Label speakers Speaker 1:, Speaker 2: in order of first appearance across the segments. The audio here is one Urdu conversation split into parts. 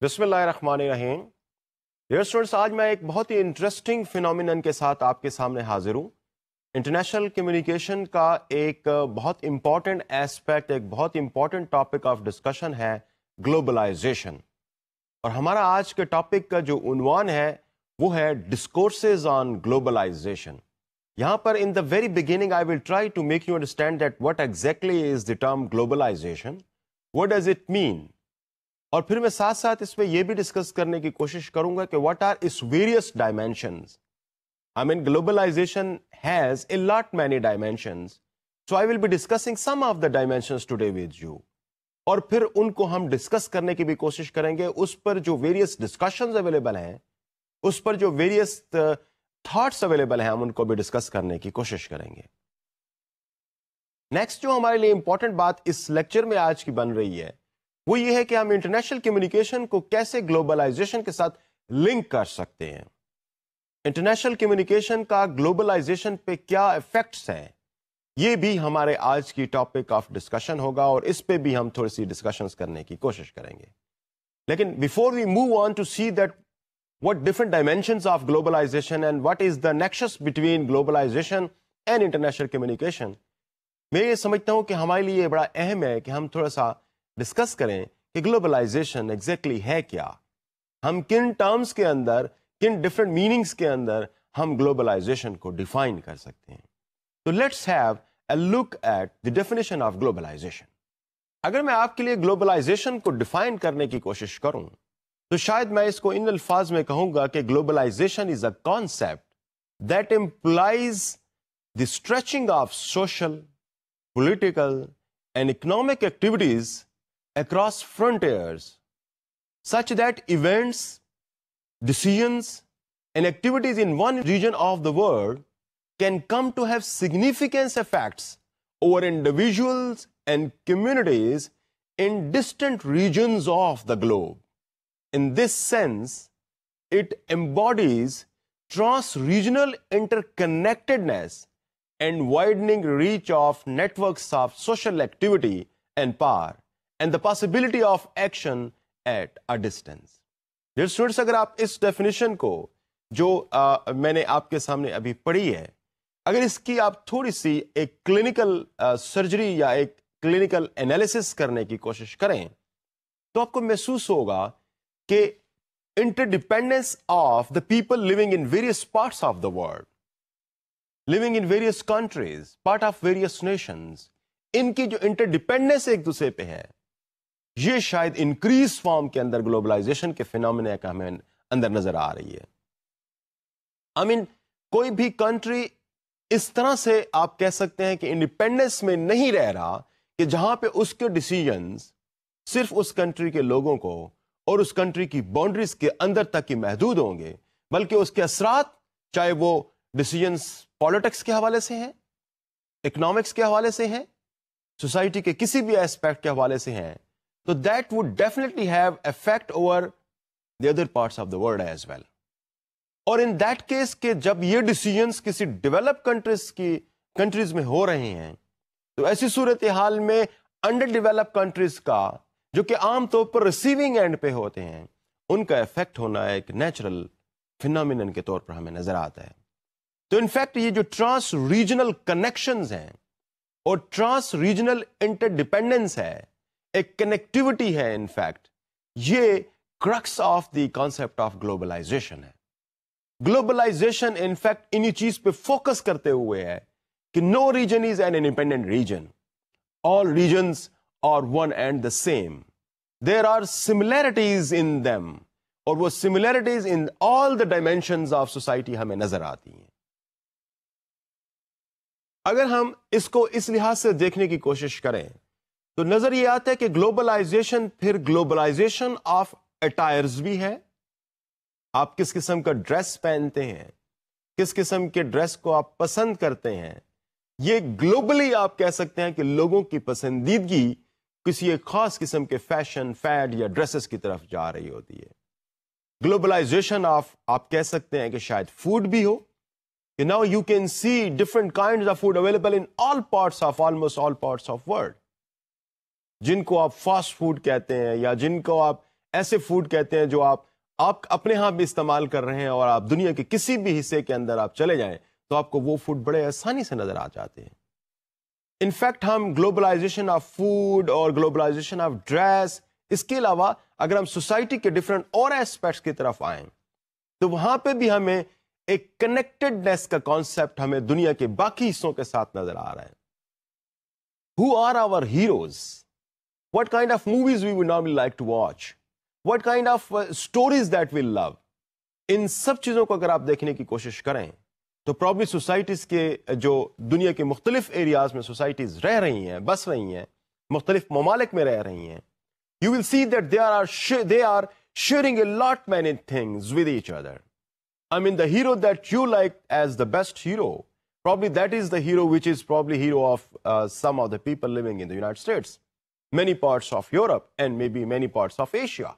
Speaker 1: بسم اللہ الرحمن الرحیم. ڈیئر اسٹوڈنٹس، آج میں ایک بہت ہی انٹرسٹنگ فینومینن کے ساتھ آپ کے سامنے حاضر ہوں. انٹرنیشنل کمیونیکیشن کا ایک بہت امپورٹنٹ ایسپیکٹ، ایک بہت امپورٹنٹ ٹاپک آف ڈسکشن ہے گلوبلائزیشن. اور ہمارا آج کے ٹاپک کا جو عنوان ہے وہ ہے ڈسکورسز آن گلوبلائزیشن. یہاں پر in the very beginning I will try to make you understand that what exactly is the term globalisation, what does it mean. اور پھر میں ساتھ ساتھ اس میں یہ بھی ڈسکس کرنے کی کوشش کروں گا کہ what are its various dimensions. I mean globalization has a lot many dimensions, so I will be discussing some of the dimensions today with you. اور پھر ان کو ہم ڈسکس کرنے کی بھی کوشش کریں گے. اس پر جو ویریس ڈسکشنز اویلیبل ہیں، اس پر جو ویریس تھاٹس اویلیبل ہیں، ہم ان کو بھی ڈسکس کرنے کی کوشش کریں گے. نیکسٹ جو ہمارے لیے امپورٹنٹ بات اس لیکچر میں آج کی بن رہی ہے وہ یہ ہے کہ ہم انٹرنیشنل کمیونیکیشن کو کیسے گلوبلائزیشن کے ساتھ لنک کر سکتے ہیں. انٹرنیشنل کمیونیکیشن کا گلوبلائزیشن پہ کیا ایفیکٹس ہیں، یہ بھی ہمارے آج کی ٹاپک آف ڈسکشن ہوگا، اور اس پہ بھی ہم تھوڑی سی ڈسکشنز کرنے کی کوشش کریں گے. لیکن before we move on to see that what different dimensions of globalization and what is the nexus between globalization and international communication، میں یہ سمجھتا ہوں کہ ہمارے لیے یہ بڑا اہم ہے کہ ہم تھوڑا سا ڈسکس کریں کہ گلوبلائزیشن ایگزیکٹلی ہے کیا، ہم کن ٹرمز کے اندر، کن ڈفرینٹ میننگز کے اندر ہم گلوبلائزیشن کو ڈیفائن کر سکتے ہیں. تو let's have a look at the definition of globalization. اگر میں آپ کے لیے گلوبلائزیشن کو ڈیفائن کرنے کی کوشش کروں تو شاید میں اس کو ان الفاظ میں کہوں گا کہ globalisation is a concept that implies the stretching of social, political and economic activities across frontiers such that events, decisions and activities in one region of the world can come to have significant effects over individuals and communities in distant regions of the globe. In this sense, it embodies trans-regional interconnectedness and widening reach of networks of social activity and power, and the possibility of action at a distance. Dear students، اگر آپ اس ڈیفینیشن کو جو میں نے آپ کے سامنے ابھی پڑھی ہے، اگر اس کی آپ تھوڑی سی ایک کلینکل سرجری یا ایک کلینکل انالیسس کرنے کی کوشش کریں تو آپ کو محسوس ہوگا کہ interdependence of the people living in various parts of the world, living in various countries, part of various nations, ان کی جو انٹرڈیپینڈنس ایک دوسرے پہ ہے، یہ شاید انکریز فارم کے اندر گلوبلائزیشن کے فینومینا کا ہمیں اندر نظر آ رہی ہے. کوئی بھی کنٹری اس طرح سے آپ کہہ سکتے ہیں کہ انڈیپینڈنس میں نہیں رہ رہا کہ جہاں پہ اس کے ڈیسیژنز صرف اس کنٹری کے لوگوں کو اور اس کنٹری کی باؤنڈریز کے اندر تک ہی محدود ہوں گے، بلکہ اس کے اثرات چاہے وہ ڈیسیژنز پالیٹکس کے حوالے سے ہیں، اکنامکس کے حوالے سے ہیں، سوسائٹی کے کسی بھی ایسپیکٹ کے حوالے سے ہیں، تو that would definitely have effect over the other parts of the world as well. اور in that case کہ جب یہ ڈیسیژنز کسی ڈیولپ کنٹریز میں ہو رہے ہیں تو ایسی صورتحال میں انڈر ڈیولپ کنٹریز کا جو کہ عام طور پر ریسیونگ اینڈ پہ ہوتے ہیں، ان کا افیکٹ ہونا ایک نیچرل فینومینن کے طور پر ہمیں نظر آتا ہے. تو انفیکٹ یہ جو ٹرانس ریجنل کنیکشنز ہیں اور ٹرانس ریجنل انٹرڈیپینڈنس ہے، ایک کنیکٹیوٹی ہے، انفیکٹ یہ crux of the concept of globalisation ہے. گلوبلائزیشن انفیکٹ انہی چیز پہ فوکس کرتے ہوئے ہے کہ no region is an independent region, all regions are one and the same, there are similarities in them, اور وہ similarities in all the dimensions of society ہمیں نظر آتی ہیں. اگر ہم اس کو اس لحاظ سے دیکھنے کی کوشش کریں تو نظر یہ آتا ہے کہ گلوبلائزیشن پھر گلوبلائزیشن آف اٹائرز بھی ہے. آپ کس قسم کا ڈریس پہنتے ہیں، کس قسم کے ڈریس کو آپ پسند کرتے ہیں، یہ گلوبلی آپ کہہ سکتے ہیں کہ لوگوں کی پسندیدگی کسی ایک خاص قسم کے فیشن، فیڈ یا ڈریسز کی طرف جا رہی ہوتی ہے. گلوبلائزیشن آف آپ کہہ سکتے ہیں کہ شاید فوڈ بھی ہو، کہ now you can C different kinds of food available in all parts of almost all parts of world, جن کو آپ فاسٹ فوڈ کہتے ہیں یا جن کو آپ ایسے فوڈ کہتے ہیں جو آپ اپنے ہاں بھی استعمال کر رہے ہیں اور آپ دنیا کے کسی بھی حصے کے اندر آپ چلے جائیں تو آپ کو وہ فوڈ بڑے آسانی سے نظر آ جاتے ہیں. انفیکٹ ہم گلوبلائزیشن آف فوڈ اور گلوبلائزیشن آف ڈریس، اس کے علاوہ اگر ہم سوسائٹی کے ڈفرینٹ اور ایسپیکٹس کی طرف آئیں تو وہاں پہ بھی ہمیں ایک کنیکٹڈنیس کا کانسیپٹ ہمیں دنیا کے باقی حصوں کے ساتھ نظر آ رہا ہے. Who are our heroes? What kind of movies we would normally like to watch? What kind of stories that we love? ان سب چیزوں کو اگر آپ دیکھنے کی کوشش کریں تو پرابلی سوسائٹیز کے جو دنیا کے مختلف ایریاز میں سوسائٹیز رہ رہی ہیں، بس رہی ہیں، مختلف ممالک میں رہ رہی ہیں، you will see that they are sharing a lot many things with each other. I mean, the hero that you like as the best hero, probably that is the hero which is probably hero of some of the people living in the United States, many parts of Europe, and maybe many parts of Asia.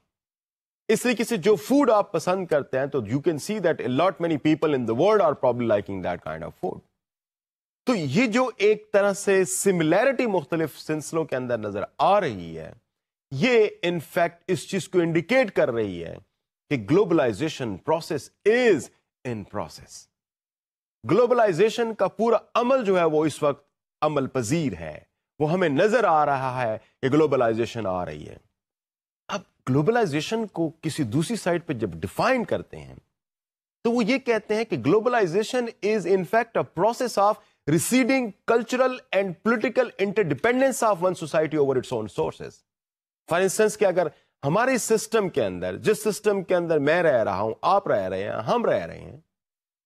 Speaker 1: اس طریقے سے جو فوڈ آپ پسند کرتے ہیں تو you can see that a lot many people in the world are probably liking that kind of food. تو یہ جو ایک طرح سے سملیرٹی مختلف سلسلوں کے اندر نظر آ رہی ہے، یہ انفیکٹ اس چیز کو انڈیکیٹ کر رہی ہے کہ globalization process is in process. Globalization کا پورا عمل جو ہے وہ اس وقت عمل پذیر ہے، وہ ہمیں نظر آ رہا ہے کہ گلوبلائزیشن آ رہی ہے. اب گلوبلائزیشن کو کسی دوسری سائٹ پہ جب ڈیفائن کرتے ہیں تو وہ یہ کہتے ہیں کہ globalisation is in fact a process of receding cultural and political interdependence of one society over its own sources. For instance کہ اگر ہمارے سسٹم کے اندر، جس سسٹم کے اندر میں رہ رہا ہوں، آپ رہ رہے ہیں، ہم رہ رہے ہیں،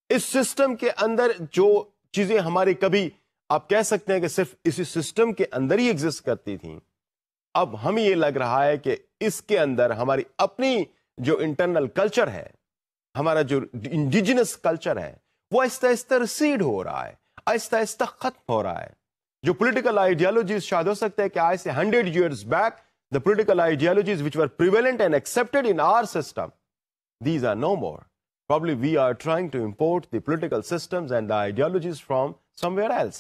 Speaker 1: اس سسٹم کے اندر جو چیزیں ہماری کبھی آپ کہہ سکتے ہیں کہ صرف اسی سسٹم کے اندر ہی ایگزسٹ کرتی تھیں، اب ہمیں یہ لگ رہا ہے کہ اس کے اندر ہماری اپنی جو انٹرنل کلچر ہے، ہمارا جو انڈیجنس کلچر ہے، وہ آہستہ آہستہ ریسیڈ ہو رہا ہے، آہستہ آہستہ ختم ہو رہا ہے. جو پولیٹیکل آئیڈیالوجیز شاید ہو سکتا ہے کہ آج سے 100 years back the political ideologies which were prevalent and accepted in our system, these are no more. Probably we are trying to import the political systems and the ideologies from somewhere else.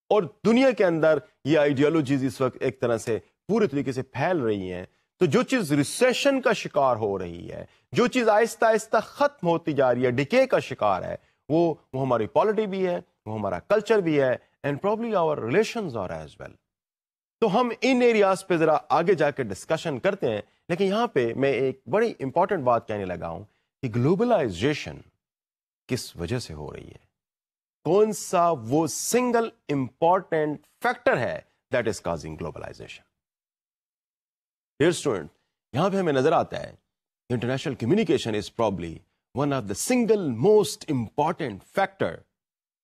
Speaker 1: اور دنیا کے اندر یہ آئیڈیالوجیز اس وقت ایک طرح سے پورے طریقے سے پھیل رہی ہیں. تو جو چیز ریسیشن کا شکار ہو رہی ہے، جو چیز آہستہ آہستہ ختم ہوتی جا رہی ہے، ڈکے کا شکار ہے، وہ ہماری پالیٹی بھی ہے، وہ ہمارا کلچر بھی ہے، and probably our relations are as well. تو ہم ان ایریاز پہ ذرا آگے جا کے ڈسکشن کرتے ہیں، لیکن یہاں پہ میں ایک بڑی امپورٹنٹ بات کہنے لگا ہوں کہ گلوبلائزیشن کس وجہ سے ہو رہی ہے، کون سا وہ سنگل امپورٹنٹ فیکٹر ہے that is causing globalization. Dear student, یہاں پہ ہمیں نظر آتا ہے international communication is probably one of the single most important factor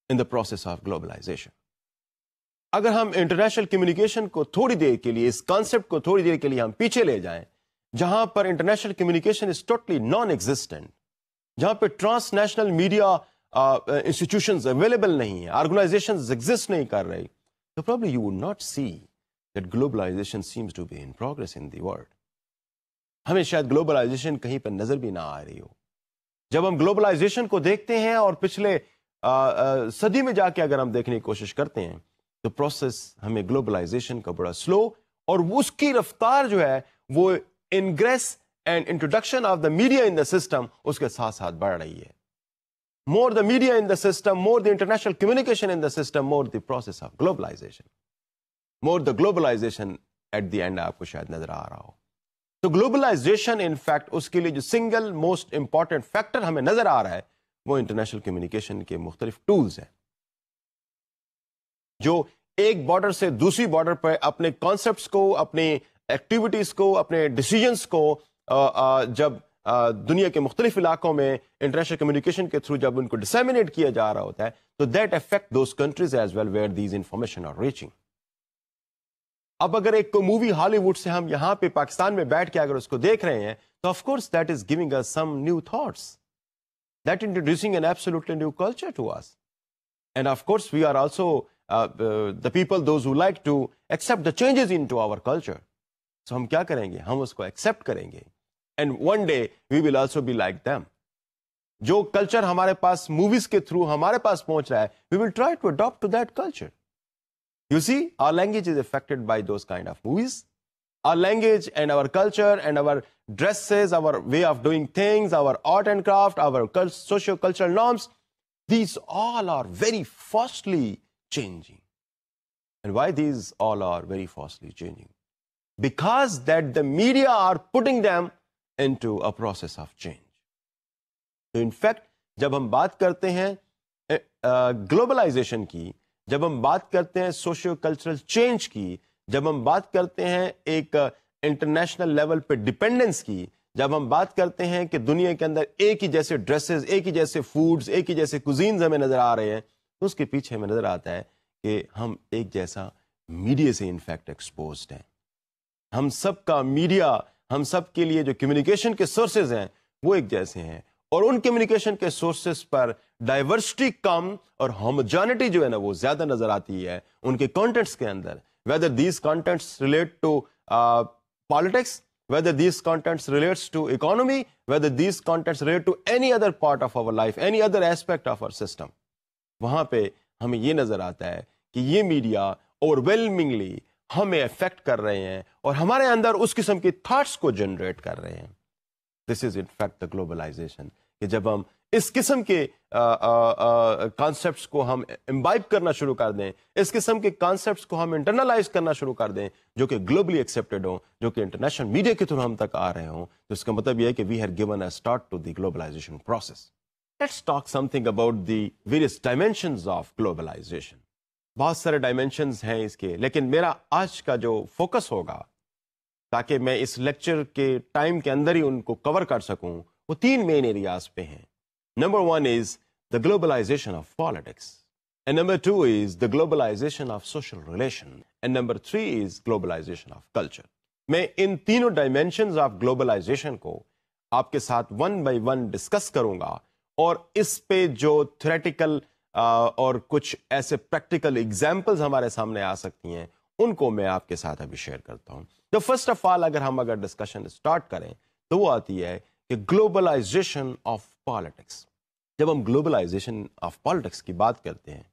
Speaker 1: in the process of globalization. اگر ہم انٹرنیشنل کمیونیکیشن کو تھوڑی دیر کے لیے، اس کانسیپٹ کو تھوڑی دیر کے لیے ہم پیچھے لے جائیں، جہاں پر international communication is totally non existent, جہاں پہ trans national media institutions available نہیں ہیں، آرگنائزیشنز ایگزسٹ نہیں کر رہی، تو probably you would not see that globalisation seems to be in progress in the world. ہمیں شاید گلوبلائزیشن کہیں پہ نظر بھی نہ آ رہی ہو. جب ہم گلوبلائزیشن کو دیکھتے ہیں اور پچھلے صدی میں جا کے اگر ہم دیکھنے کی کوشش کرتے ہیں تو پروسیس ہمیں گلوبلائزیشن کا بڑا سلو، اور اس کی رفتار جو ہے وہ ingress and introduction of the media in the system اس کے ساتھ ساتھ بڑھ رہی ہے. More the media in the system, more the international communication in the system, more the process of globalization. More the globalization at the end آپ کو شاید نظر آ رہا ہو. تو globalization in fact اس کے لیے جو single most important factor ہمیں نظر آ رہا ہے وہ انٹرنیشنل کمیونیکیشن کے مختلف ٹولز ہیں، جو ایک بارڈر سے دوسری بارڈر پہ اپنے کانسیپٹس کو، اپنے ایکٹیویٹیز کو، اپنے ڈیسیجنس کو جب دنیا کے مختلف علاقوں میں انٹرنیشنل کمیونیکیشن کے تھرو جب ان کو ڈسیمینیٹ کیا جا رہا ہوتا ہے تو that affect those countries as well where these information are reaching. اب اگر ایک مووی ہالی ووڈ سے ہم یہاں پہ پاکستان میں بیٹھ کے اگر اس کو دیکھ رہے ہیں تو of course that is giving us some new thoughts, that introducing an absolutely new culture to us, and of course we are also the people those who like to accept the changes into our culture. So ہم کیا کریں گے؟ ہم اس کو ایکسپٹ کریں گے and one day we will also be like them. جو کلچر ہمارے پاس موویز کے تھرو ہمارے پاس پہنچ رہا ہے we will try to adopt to that culture. You see, our language is affected by those kind of movies. our language and our culture and our dresses, our way of doing things, our art and craft, our socio-cultural norms, these all are very fastly changing. And why these all are very fastly changing? Because that the media are putting them into a process of change. So in fact, جب ہم بات کرتے ہیں گلوبلائزیشن کی, جب ہم بات کرتے ہیں سوشیو کلچرل چینج کی, جب ہم بات کرتے ہیں ایک انٹرنیشنل لیول پہ ڈپینڈنس کی, جب ہم بات کرتے ہیں کہ دنیا کے اندر ایک ہی جیسے ڈریسز, ایک ہی جیسے فوڈز, ایک ہی جیسے کوزینز ہمیں نظر آ رہے ہیں, تو اس کے پیچھے ہمیں نظر آتا ہے کہ ہم ایک جیسا میڈیا سے انفیکٹ ایکسپوزڈ ہیں. ہم سب کا میڈیا, ہم سب کے لیے جو کمیونیکیشن کے سورسز ہیں وہ ایک جیسے ہیں, اور ان کمیونیکیشن کے سورسز پر ڈائیورسٹی کم اور ہوموجینٹی جو ہے نا وہ زیادہ نظر آتی ہے ان کے کانٹینٹس کے اندر. whether these contents relate to politics, whether these contents relates to economy, whether these contents relate to any other part of our life, any other aspect of our system, وہاں پہ ہمیں یہ نظر آتا ہے کہ یہ میڈیا overwhelmingly ہمیں افیکٹ کر رہے ہیں اور ہمارے اندر اس قسم کی تھاٹس کو جنریٹ کر رہے ہیں. This is in fact the globalisation, کہ جب ہم اس قسم کے کانسیپٹس کو ہم امبائب کرنا شروع کر دیں, اس قسم کے کانسیپٹس کو ہم انٹرنلائز کرنا شروع کر دیں جو کہ گلوبلی ایکسیپٹیڈ ہوں, جو کہ انٹرنیشنل میڈیا کے تھرو ہم تک آ رہے ہوں, تو اس کا مطلب یہ ہے کہ we have given a start to the globalization process. Let's talk something about the various dimensions of globalization. بہت سارے ڈائمینشنز ہیں اس کے, لیکن میرا آج کا جو فوکس ہوگا تاکہ میں اس لیکچر کے ٹائم کے اندر ہی ان کو کور کر سکوں, وہ 3 مین ایریاز پہ ہیں. Number 1 is the globalization of politics. And number 2 is the globalization of social relation. And number 3 is globalization of culture. میں ان تینوں ڈائمینشنز آف گلوبلائزیشن کو آپ کے ساتھ 1 by 1 ڈسکس کروں گا, اور اس پہ جو تھیوریٹیکل اور کچھ ایسے پریکٹیکل ایگزامپلز ہمارے سامنے آ سکتی ہیں ان کو میں آپ کے ساتھ ابھی شیئر کرتا ہوں. تو فرسٹ آف آل اگر ڈسکشن اسٹارٹ کریں تو وہ آتی ہے کہ گلوبلائزیشن آف پالیٹکس. جب ہم گلوبلائزیشن آف پالیٹکس کی بات کرتے ہیں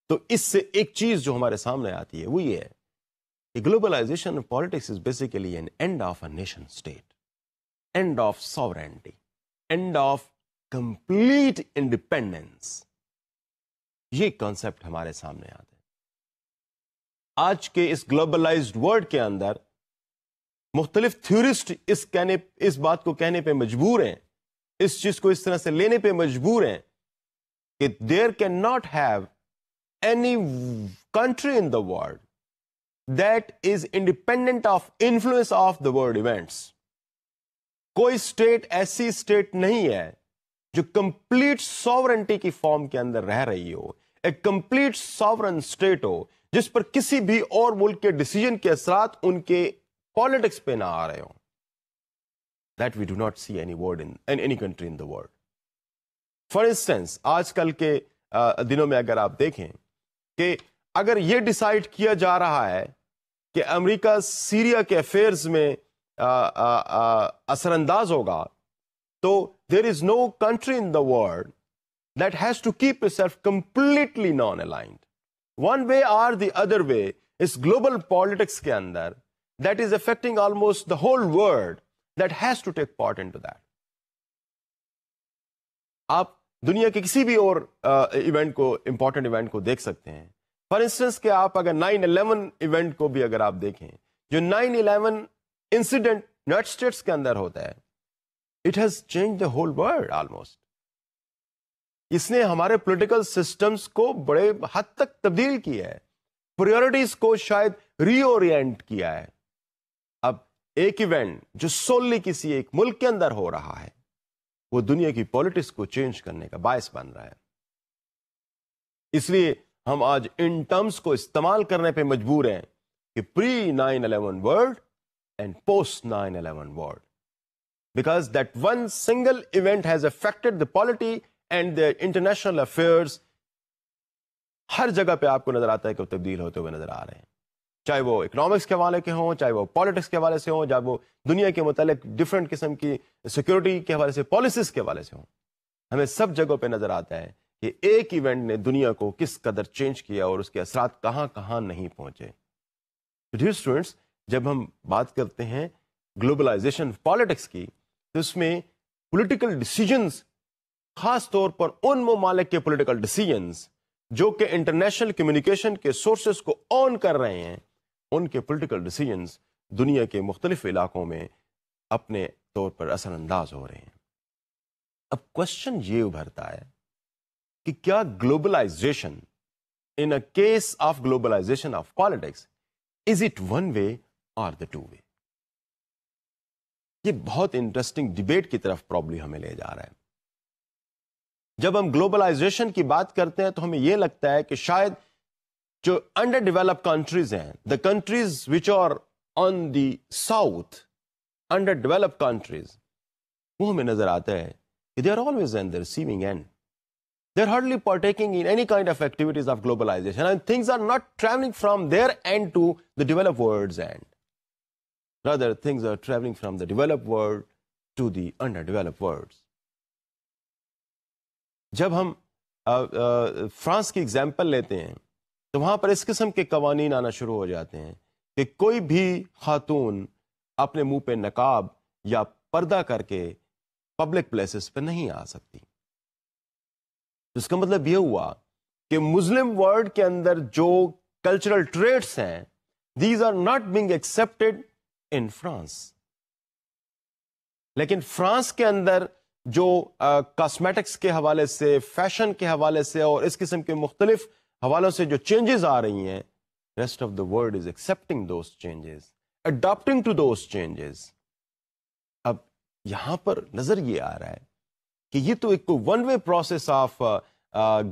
Speaker 1: تو اس سے ایک چیز جو ہمارے سامنے آتی ہے وہ یہ ہے کہ globalization of politics is basically an end of a nation state, end of sovereignty, end of complete independence. یہ کانسیپٹ ہمارے سامنے آتا ہے. آج کے اس گلوبلائزڈ ورلڈ کے اندر مختلف تھیورسٹ اس بات کو کہنے پہ مجبور ہیں, اس چیز کو اس طرح سے لینے پہ مجبور ہیں کہ there can not have any country in the world that is independent of influence of the world events. کوئی اسٹیٹ ایسی اسٹیٹ نہیں ہے جو کمپلیٹ ساورنٹی کی فارم کے اندر رہ رہی ہو, ایک کمپلیٹ ساورن اسٹیٹ ہو جس پر کسی بھی اور ملک کے ڈیسیجن کے اثرات ان کے پالیٹکس پہ نہ آ رہے ہوں. That we do not see any word in any country in the world. For instance, آج کل کے دنوں میں اگر آپ دیکھیں کہ اگر یہ ڈیسائیڈ کیا جا رہا ہے کہ امریکہ سیریا کے افیئرز میں اثر انداز ہوگا, تو there is no country in the world that has to keep itself completely non-aligned. One way or the other way is global politics کے اندر that is affecting almost the whole world that has to take part into that. آپ دنیا کے کسی بھی اور ایونٹ کو, امپورٹنٹ ایونٹ کو دیکھ سکتے ہیں. فار انسٹنس کہ آپ اگر 9/11 ایونٹ کو بھی اگر آپ دیکھیں, جو 9/11 انسیڈنٹ یونائٹڈ اسٹیٹس کے اندر ہوتا ہے, it has change the whole world almost. اس نے ہمارے پولیٹیکل سسٹمز کو بڑے حد تک تبدیل کیا ہے, پریورٹیز کو شاید ری اورینٹ کیا ہے. اب ایک ایونٹ جو سوللی کسی ایک ملک کے اندر ہو رہا ہے وہ دنیا کی پالیٹکس کو چینج کرنے کا باعث بن رہا ہے. اس لیے ہم آج ان ٹرمز کو استعمال کرنے پہ مجبور ہیں کہ pre 9/11 world and post 9/11 world, because that one single event has affected the polity and the international affairs. ہر جگہ پہ آپ کو نظر آتا ہے کہ وہ تبدیل ہوتے ہوئے نظر آ رہے ہیں, چاہے وہ اکنامکس کے حوالے کے ہوں, چاہے وہ پالیٹکس کے حوالے سے ہوں, چاہے وہ دنیا کے متعلق ڈفرینٹ قسم کی سیکورٹی کے حوالے سے, پالیسیز کے حوالے سے ہوں. ہمیں سب جگہوں پہ نظر آتا ہے کہ ایک ایونٹ نے دنیا کو کس قدر چینج کیا اور اس کے اثرات کہاں کہاں نہیں پہنچے. ڈیئر اسٹوڈنٹس, جب ہم بات کرتے ہیں گلوبلائزیشن پالیٹکس کی تو اس میں پولیٹیکل ڈیسیجنز، خاص طور پر ان ممالک کے پولیٹیکل ڈیسیجنز جو کہ انٹرنیشنل کمیونیکیشن کے سورسز کو آن کر رہے ہیں، ان کے پولیٹیکل ڈیسیجنز دنیا کے مختلف علاقوں میں اپنے طور پر اثر انداز ہو رہے ہیں۔ اب کوشچن یہ ابھرتا ہے کہ کیا globalization, in a case of globalization of politics, is it one way or the to وے؟ یہ بہت انٹرسٹنگ ڈیبیٹ کی طرف پرابلی ہمیں لے جا رہا ہے۔ جب ہم گلوبلائزیشن کی بات کرتے ہیں تو ہمیں یہ لگتا ہے کہ شاید جو انڈر ڈیولپ کنٹریز ہیں، the countries which are on the south, under develop countries, وہ ہمیں نظر آتا ہے کہ they are always in the receiving end. They're hardly partaking in any kind of activities of globalization, and things are not traveling from their end to the developed world's end. Rather, things are traveling from the developed world to the underdeveloped worlds. جب ہم فرانس کی ایگزامپل لیتے ہیں تو وہاں پر اس قسم کے قوانین آنا شروع ہو جاتے ہیں کہ کوئی بھی خاتون اپنے منہ پہ نقاب یا پردہ کر کے پبلک پلیسز پہ نہیں آ سکتی۔ اس کا مطلب یہ ہوا کہ مسلم ورلڈ کے اندر جو کلچرل ٹریٹس ہیں، these are not being accepted in France, لیکن فرانس کے اندر جو کاسمیٹکس کے حوالے سے، فیشن کے حوالے سے اور اس قسم کے مختلف حوالوں سے جو چینجز آ رہی ہیں، rest of the world is accepting those changes, adapting to those changes. اب یہاں پر نظر یہ آ رہا ہے کہ یہ تو ایک one way process of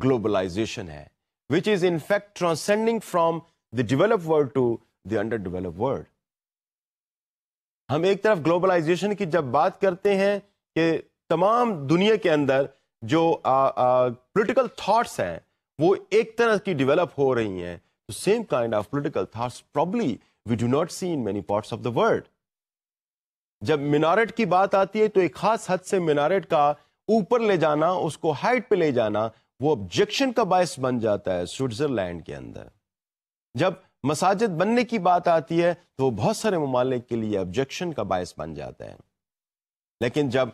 Speaker 1: globalisation ہے، which is in fact transcending from the develop world to the under develop world. ہم ایک طرف گلوبلائزیشن کی جب بات کرتے ہیں کہ تمام دنیا کے اندر جو پولیٹیکل تھاٹس ہیں وہ ایک طرح کی ڈیولپ ہو رہی ہیں، تو same kind of political thoughts probably we do not see in many parts of the world. جب مینارٹ کی بات آتی ہے تو ایک خاص حد سے مینارٹ کا اوپر لے جانا، اس کو ہائٹ پہ لے جانا، وہ آبجیکشن کا باعث بن جاتا ہے سوئٹزرلینڈ کے اندر۔ جب مساجد بننے کی بات آتی ہے تو وہ بہت سارے ممالک کے لیے آبجیکشن کا باعث بن جاتا ہے، لیکن جب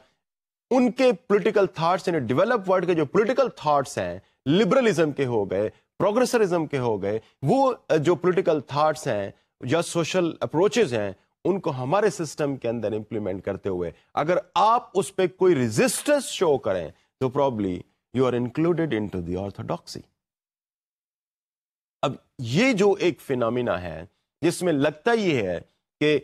Speaker 1: ان کے پولیٹیکل تھاٹس، یعنی ڈیولپ ورلڈ کے جو پولیٹیکل تھاٹس ہیں، لبرلزم کے ہو گئے، پروگریسرزم کے ہو گئے، وہ جو پولیٹیکل تھاٹس ہیں یا سوشل اپروچز ہیں، ان کو ہمارے سسٹم کے اندر امپلیمنٹ کرتے ہوئے اگر آپ اس پہ کوئی ریزسٹنس شو کریں تو probably you are included into the orthodoxy. اب یہ جو ایک فینامینا ہے جس میں لگتا یہ ہے کہ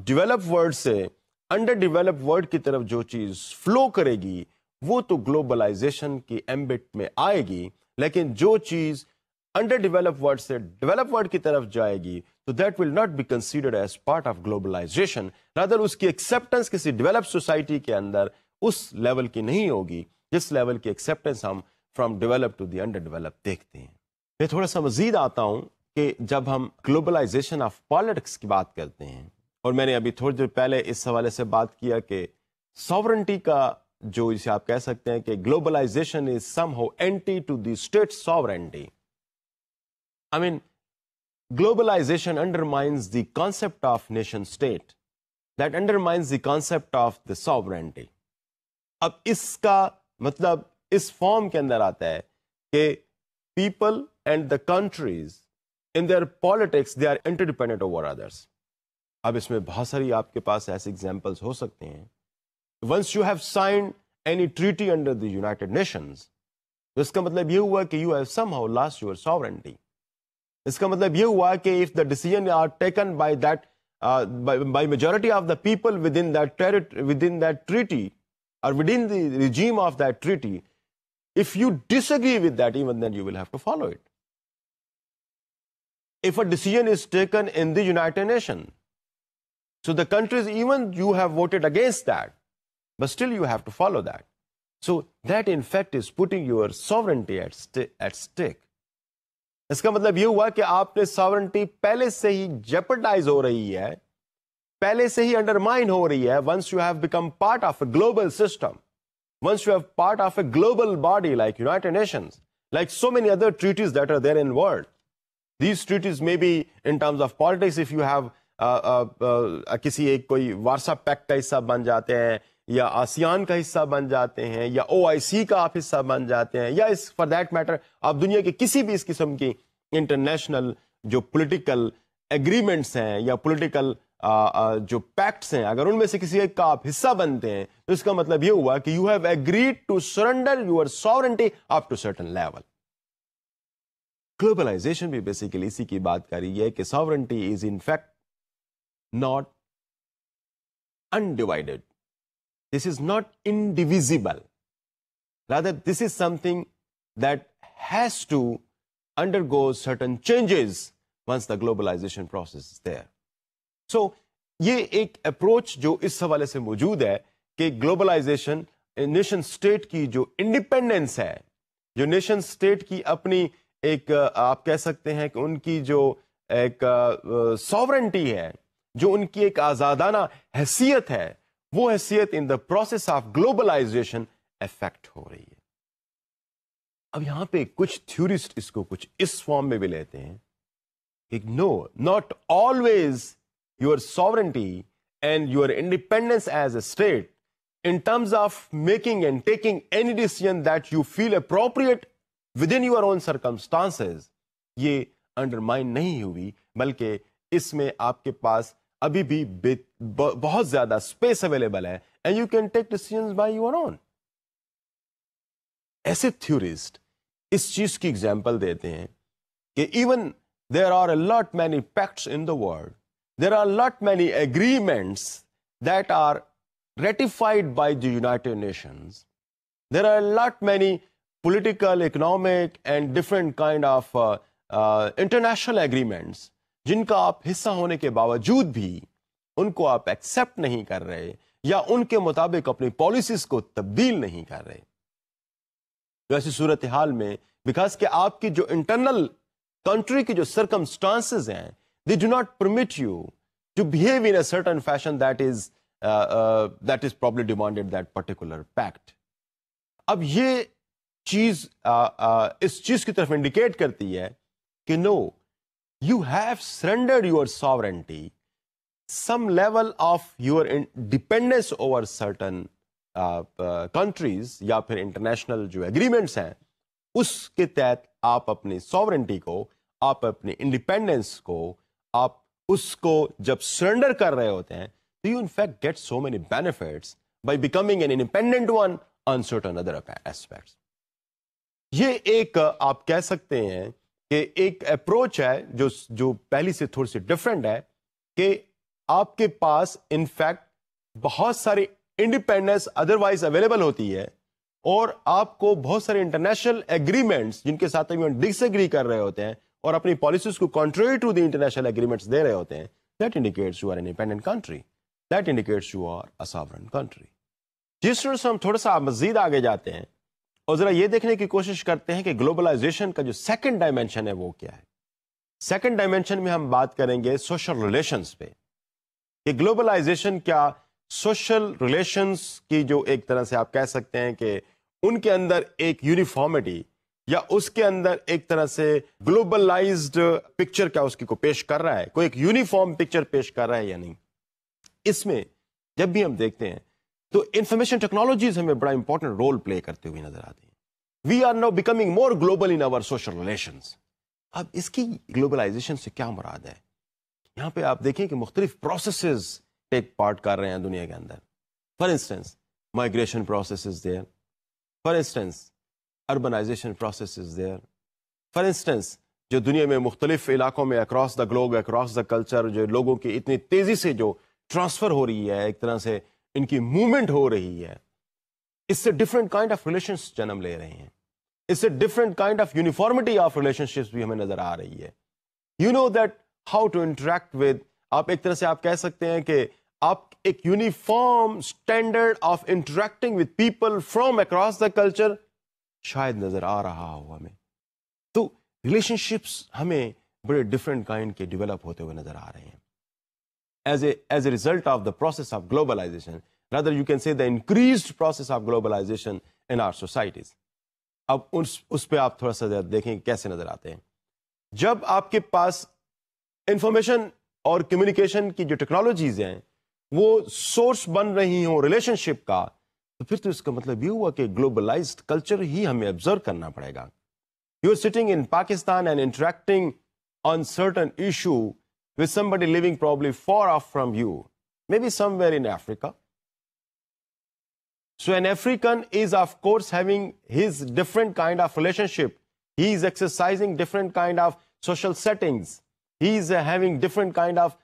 Speaker 1: ڈیولپ ورلڈ سے انڈر ڈیولپ ورلڈ کی طرف جو چیز فلو کرے گی وہ تو گلوبلائزیشن کی ایمبٹ میں آئے گی، لیکن جو چیز انڈر ڈیولپ ورلڈ سے ڈیولپ ورلڈ کی طرف جائے گی تو that will not be considered as part of globalisation, rather اس کی ایکسیپٹنس کسی ڈیولپ سوسائٹی کے اندر اس لیول کی نہیں ہوگی جس لیول کی ایکسیپٹنس ہم from develop to the under develop دیکھتے ہیں۔ میں تھوڑا سا مزید آتا ہوں کہ جب ہم گلوبلائزیشن آف پالیٹکس کی بات کرتے ہیں، اور میں نے ابھی تھوڑی دیر پہلے اس حوالے سے بات کیا کہ ساورنٹی کا جو اسے آپ کہہ سکتے ہیں کہ globalisation is somehow anti to the state sovereignty. I mean globalization undermines the concept of nation state, that undermines the concept of the sovereignty. اب اس کا مطلب اس فارم کے اندر آتا ہے کہ people and the countries in their politics they are interdependent over others. اب اس میں بہت ساری آپ کے پاس ایسے ایگزامپلس ہو سکتے ہیں۔ Once you have signed any treaty under the United Nations، تو اس کا مطلب یہ ہوا کہ you have somehow lost your sovereignty. اس کا مطلب یہ ہوا کہ if the decision are taken by that by majority of the people within that treaty or within the regime of that treaty, if you disagree with that, even then you will have to follow it. If a decision is taken in the United Nations, so the countries, even you have voted against that, but still you have to follow that. So that in fact is putting your sovereignty at stake. اس کا مطلب یہ ہوا کہ آپ نے ساورنٹی پہلے سے ہی جیپرڈائز ہو رہی ہے، پہلے سے ہی انڈرمائن ہو رہی ہے. Once you have become part of a global system, once you have part of a global body like United Nations, like so many other treaties that are there in world. These treaties may be in terms of politics, if you have کسی ایک کوئی وارسا پیکٹ کا حصہ بن جاتے ہیں، یا آسیان کا حصہ بن جاتے ہیں، یا OIC کا آپ حصہ بن جاتے ہیں، یا اس فار دیٹ میٹر آپ دنیا کے کسی بھی اس قسم کی انٹرنیشنل جو پولیٹیکل ایگریمنٹس ہیں یا پولیٹیکل جو پیکٹس ہیں، اگر ان میں سے کسی ایک کا آپ حصہ بنتے ہیں تو اس کا مطلب یہ ہوا کہ you have agreed to surrender your sovereignty up to certain level. Globalization بھی بیسیکلی اسی کی بات کر رہی ہے کہ sovereignty is in fact not undivided. This is not indivisible. Rather, this is something that has to undergo certain changes once the globalization process is there. So, یہ ایک اپروچ جو اس حوالے سے موجود ہے کہ گلوبلائزیشن نیشن اسٹیٹ کی جو انڈیپینڈنس ہے، جو نیشن اسٹیٹ کی اپنی ایک آپ کہہ سکتے ہیں کہ ان کی جو ایک ساورنٹی ہے، جو ان کی ایک آزادانہ حیثیت ہے، وہ حیثیت in the process of globalisation affect ہو رہی ہے. اب یہاں پہ کچھ تھیورسٹ اس کو کچھ اس فارم میں بھی لیتے ہیں کہ no, not always your sovereignty and your independence as a state in terms of making and taking any decision that you feel appropriate within your own circumstances, یہ انڈرمائن نہیں ہوئی، بلکہ اس میں آپ کے پاس ابھی بھی بہت زیادہ اسپیس اویلیبل ہے and you can take decisions by your own. ایسے تھیورسٹ اس چیز کی ایگزامپل دیتے ہیں کہ even there are a lot many pacts in the world, there are lot many agreements that are ratified by the United Nations, there are lot many political, economic and different kind of international agreements جن کا آپ حصہ ہونے کے باوجود بھی ان کو آپ ایکسپٹ نہیں کر رہے یا ان کے مطابق اپنی پالیسیز کو تبدیل نہیں کر رہے. تو ایسی صورتحال میں بیکاز کہ آپ کی جو انٹرنل کنٹری کی جو سرکمسٹانسز ہیں، they do not permit you to behave in a certain fashion that is probably demanded that particular pact. اب یہ چیز اس چیز کی طرف انڈیکیٹ کرتی ہے کہ نو، you have surrendered your sovereignty, some level of your dependence over certain countries یا پھر انٹرنیشنل جو ایگریمنٹس ہیں اس کے تحت آپ اپنی ساورنٹی کو، آپ اپنی انڈیپینڈنس کو، آپ اس کو جب سرنڈر کر رہے ہوتے ہیں تو you in fact get so many benefits by becoming an independent one on certain other aspects. یہ ایک آپ کہہ سکتے ہیں کہ ایک اپروچ ہے جو پہلی سے تھوڑی سی ڈفرینٹ ہے کہ آپ کے پاس انفیکٹ بہت ساری انڈیپینڈنس ادروائز اویلیبل ہوتی ہے اور آپ کو بہت سارے انٹرنیشنل ایگریمنٹس جن کے ساتھ ڈس ایگری کر رہے ہوتے ہیں اور اپنی پالیسیز کو contrary to the international agreements دے رہے ہوتے ہیں. That indicates you are an independent country, that indicates you are a sovereign country. جس طرح سے ہم تھوڑا سا مزید آگے جاتے ہیں اور ذرا یہ دیکھنے کی کوشش کرتے ہیں کہ گلوبلائزیشن کا جو سیکنڈ ڈائمینشن ہے وہ کیا ہے. سیکنڈ ڈائمینشن میں ہم بات کریں گے سوشل ریلیشنز پہ کہ گلوبلائزیشن کیا سوشل ریلیشنز کی جو ایک طرح سے آپ کہہ سکتے ہیں کہ ان کے اندر ایک یونیفارمٹی یا اس کے اندر ایک طرح سے گلوبلائزڈ پکچر کیا اس کی کو پیش کر رہا ہے، کوئی ایک یونیفارم پکچر پیش کر رہا ہے یا نہیں. اس میں جب بھی ہم دیکھتے ہیں تو انفارمیشن ٹیکنالوجیز ہمیں بڑا امپورٹنٹ رول پلے کرتے ہوئے نظر آتی ہیں. We are now becoming more global in our social relations. اب اس کی گلوبلائزیشن سے کیا مراد ہے؟ یہاں پہ آپ دیکھیں کہ مختلف پروسیسز ٹیک پارٹ کر رہے ہیں دنیا کے اندر. For instance migration process is there, for instance urbanisation process is there, for instance جو دنیا میں مختلف علاقوں میں across the globe, across the culture جو لوگوں کی اتنی تیزی سے جو ٹرانسفر ہو رہی ہے، ایک طرح سے ان کی موومنٹ ہو رہی ہے، اس سے ڈفرینٹ کائنڈ آف ریلیشنس جنم لے رہے ہیں. اس سے different kind of uniformity of relationships بھی ہمیں نظر آ رہی ہے. You know that how to interact with, آپ ایک طرح سے آپ کہہ سکتے ہیں کہ آپ ایک uniform standard of interacting with people from across the culture شاید نظر آ رہا ہو ہمیں. تو ریلیشن شپس ہمیں بڑے ڈفرینٹ کائنڈ کے ڈیولپ ہوتے ہوئے نظر آ رہے ہیں as a result of the process of globalization. Rather you can say the increased process of globalization in our societies. اب اس پہ آپ تھوڑا سا دیکھیں کیسے نظر آتے ہیں. جب آپ کے پاس انفارمیشن اور کمیونیکیشن کی جو ٹیکنالوجیز ہیں وہ سورس بن رہی ہوں ریلیشن شپ کا, تو پھر تو اس کا مطلب یہ ہوا کہ گلوبلائزڈ کلچر ہی ہمیں آبزرو کرنا پڑے گا. You are sitting in Pakistan and interacting on certain issue with somebody living probably far off from you, maybe somewhere in Africa. So an African is of course having his different kind of relationship. He is exercising different kind of social settings. He is having different kind of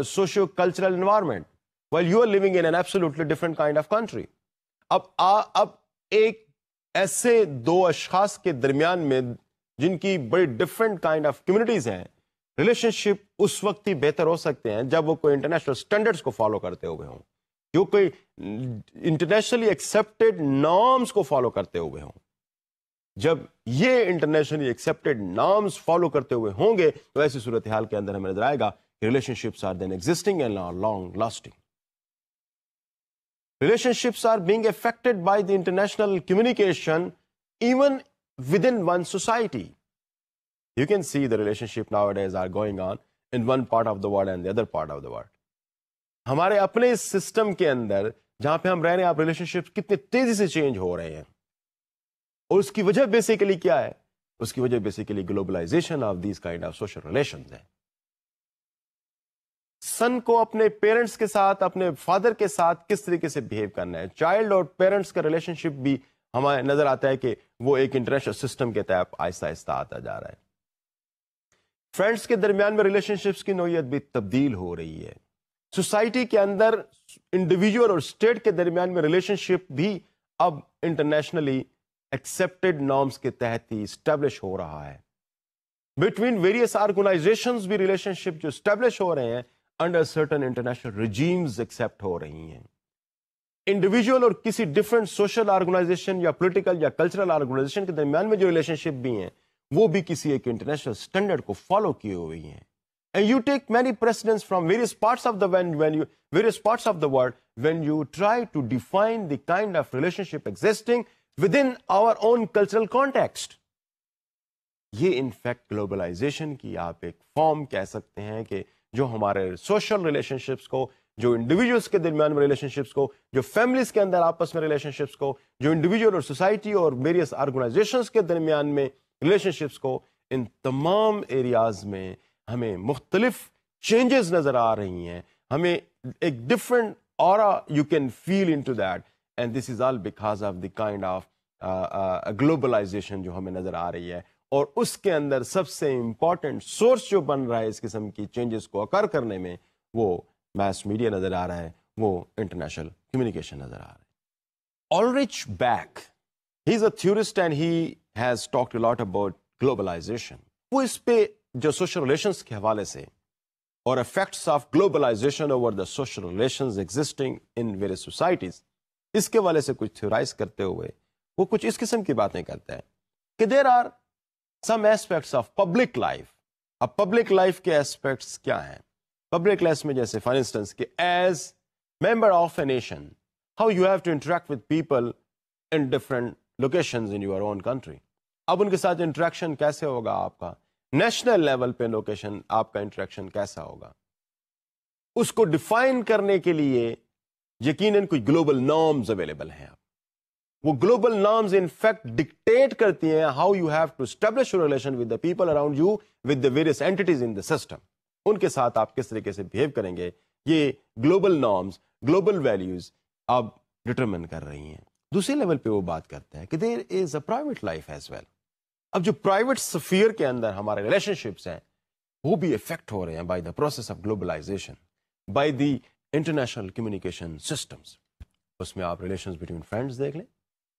Speaker 1: socio-cultural environment, while you are living in an absolutely different kind of country. اب ایک ایسے دو اشخاص کے درمیان میں جن کی بڑی ڈفرینٹ کائنڈ آف کمیونٹیز ہیں, ریلیشن شپ اس وقت ہی بہتر ہو سکتے ہیں جب وہ کوئی انٹرنیشنل سٹینڈرڈز کو فالو کرتے ہوئے ہوں, جو کوئی انٹرنیشنلی ایکسیپٹیڈ نارمز کو فالو کرتے ہوئے ہوں. جب یہ انٹرنیشنلی ایکسیپٹیڈ نارمز فالو کرتے ہوئے ہوں گے تو ایسی صورتحال کے اندر ہمیں نظر آئے گا کہ relationships are then existing and are long lasting. Relationships are being affected by the international communication even within one society. You can see the relationship nowadays are going on in one part of the world and the other part of the world. ہمارے اپنے اس سسٹم کے اندر جہاں پہ ہم رہ رہے ہیں, آپ ریلیشن شپ کتنے تیزی سے چینج ہو رہے ہیں, اور اس کی وجہ بیسیکلی کیا ہے؟ اس کی وجہ basically globalization of these kind of social relations ہے. سن کو اپنے پیرنٹس کے ساتھ, اپنے فادر کے ساتھ کس طریقے سے بہیو کرنا ہے. چائلڈ اور پیرنٹس کا ریلیشن شپ بھی ہمیں نظر آتا ہے کہ وہ ایک انٹرنیشنل سسٹم کے تحت آہستہ آہستہ آتا جا رہا ہے. فرینڈس کے درمیان میں ریلیشن شپس کی نوعیت بھی تبدیل ہو رہی ہے. سوسائٹی کے اندر انڈیویجول اور اسٹیٹ کے درمیان میں ریلیشن شپ بھی اب انٹرنیشنلی ایکسیپٹیڈ نارمس کے تحت ہی اسٹیبلش ہو رہا ہے. بٹوین ویریس آرگنائزیشنز بھی ریلیشن شپ جو اسٹیبلش ہو رہے ہیں under certain international regimes accept ہو رہی ہیں. انڈیویجول اور کسی ڈفرینٹ سوشل آرگنائزیشن یا پولیٹیکل یا کلچرل آرگنائزیشن کے درمیان میں جو ریلیشن شپ بھی ہیں وہ بھی کسی ایک انٹرنیشنل اسٹینڈرڈ کو فالو کیے ہوئی ہیں. And you take many precedents from various parts of the world when you try to define the kind of relationship existing within our own cultural context. یہ انفیکٹ گلوبلائزیشن کی آپ ایک فارم کہہ سکتے ہیں کہ جو ہمارے سوشل ریلیشن شپس کو, جو انڈیویجولس کے درمیان میں ریلیشن شپس کو, جو فیملیز کے اندر آپس میں ریلیشن شپس کو, جو انڈیویجول اور سوسائٹی اور ویریس آرگنائزیشنس کے درمیان میں ریلیشن شپس کو, ان تمام ایریاز میں ہمیں مختلف چینجز نظر آ رہی ہیں. ہمیں ایک different aura you can feel into that, and this is all because of the kind of globalization جو ہمیں نظر آ رہی ہے. اور اس کے اندر سب سے امپورٹنٹ سورس جو بن رہا ہے اس قسم کی چینجز کو اکر کرنے میں وہ میس میڈیا نظر آ رہا ہے, وہ انٹرنیشنل کمیونیکیشن نظر آ رہا ہے. Ulrich Beck, he is a theorist and he has talked a lot about globalization. وہ اس پہ جو سوشل ریلیشنز کے حوالے سے اور effects of globalisation over the social relations existing in various societies, اس کے حوالے سے کچھ تھیورائز کرتے ہوئے وہ کچھ اس قسم کی باتیں کرتے ہیں کہ there are some aspects of public life. اب پبلک لائف کے ایسپیکٹس کیا ہیں؟ پبلک لائف میں جیسے فار انسٹنس کہ as member of a nation how you have to interact with people in different locations in your own country. اب ان کے ساتھ انٹریکشن کیسے ہوگا آپ کا؟ نیشنل لیول پہ لوکیشن آپ کا انٹریکشن کیسا ہوگا؟ اس کو ڈیفائن کرنے کے لیے یقیناً کوئی گلوبل نارمز اویلیبل ہیں. وہ global norms in fact dictate کرتی ہیں how you have to establish your relation with the people around you with the various entities in the system. ان کے ساتھ آپ کس طریقے سے بہیو کریں گے, یہ گلوبل نارمز, گلوبل ویلیوز آپ ڈٹرمن کر رہی ہیں. دوسرے لیول پہ وہ بات کرتے ہیں کہ there is a private life as well. اب جو پرائیویٹ سفیر کے اندر ہمارے ریلیشن شپس ہیں وہ بھی افیکٹ ہو رہے ہیں by the process of globalisation, by the international communication systems. اس میں آپ ریلیشنز بٹوین فرینڈز دیکھ لیں,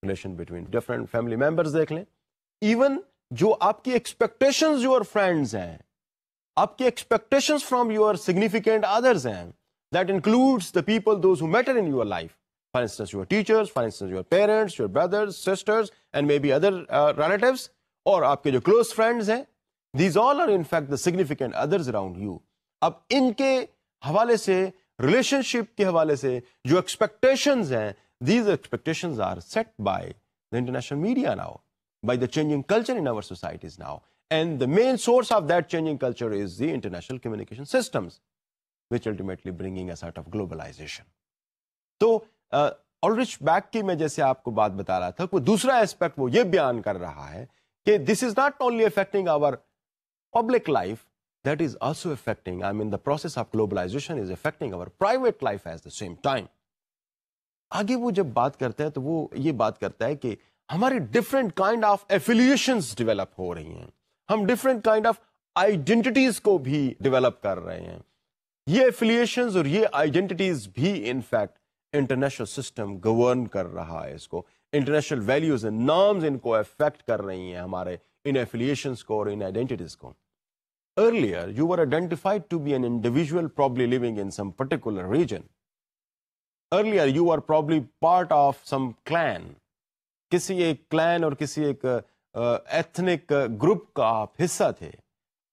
Speaker 1: relation between different family members دیکھ لیں, ایون جو آپ کی ایکسپیکٹیشنز یور فرینڈز ہیں, آپ کی expectations from your significant others ہیں, that includes the people those who matter in your life. For instance your teachers, for instance your parents, your brothers, sisters and may be other relatives, اور آپ کے جو کلوز فرینڈز ہیں. These all are in fact the significant others around you. اب ان کے حوالے سے, ریلیشن شپ کے حوالے سے جو ایکسپیکٹیشنز ہیں, these expectations are set by the international media now, by the changing culture in our societies now, and the main source of that changing culture is the international communication systems. which ultimately bringing a sort of globalization. تو آلرچ بیک کی میں جیسے آپ کو بات بتا رہا تھا، کوئی دوسرا اسپیکٹ وہ یہ بیان کر رہا ہے کہ this is not only affecting our public life, that is also affecting, I mean the process of globalisation is affecting our private life at the same time. آگے وہ جب بات کرتا ہے تو وہ یہ بات کرتا ہے کہ ہماری ڈفرینٹ کائنڈ آف ایفیلیشنز ڈیولپ ہو رہی ہیں، ہم ڈفرینٹ کائنڈ آف آئیڈینٹیز کو بھی ڈیولپ کر رہے ہیں. یہ ایفیلیشنز اور یہ آئیڈینٹیز بھی انفیکٹ انٹرنیشنل سسٹم گورن کر رہا ہے، اس کو انٹرنیشنل ویلیوز اینڈ نارمز ان کو افیکٹ کر رہی ہیں ہمارے ان ایفیلیشنز کو اور ان آئیڈینٹیز کو. Earlier, you were identified to be an individual probably living in some particular region. Earlier, you were probably part of some clan. کسی ایک کلین اور کسی ایک ایتھنک گروپ کا آپ حصہ تھے.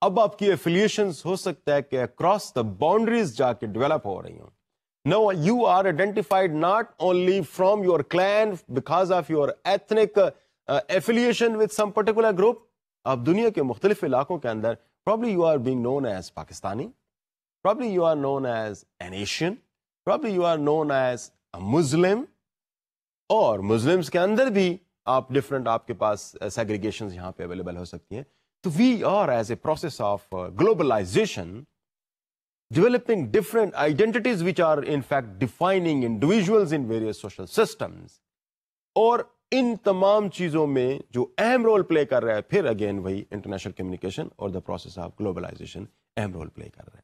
Speaker 1: اب آپ کی ایفیلیشنز ہو سکتا ہے کہ اکراس دا باؤنڈریز جا کے ڈیولپ ہو رہی ہوں. Now you are identified not only from your clan because of your ethnic affiliation with some particular group. اب دنیا کے مختلف علاقوں کے اندر probably you are being known as Pakistani, probably you are known as an Asian, probably you are known as a Muslim, اور مسلمس کے اندر بھی آپ ڈفرنٹ آپ کے پاس سیگریگیشنز یہاں پہ اویلیبل ہو سکتی ہیں. تو we are as a process of globalization developing different identities which are in fact defining individuals in various social systems. اور ان تمام چیزوں میں جو اہم رول پلے کر رہا ہے پھر اگین وہی انٹرنیشنل کمیونیکیشن اور دا پروسیس آف گلوبلائزیشن اہم رول پلے کر رہا ہے.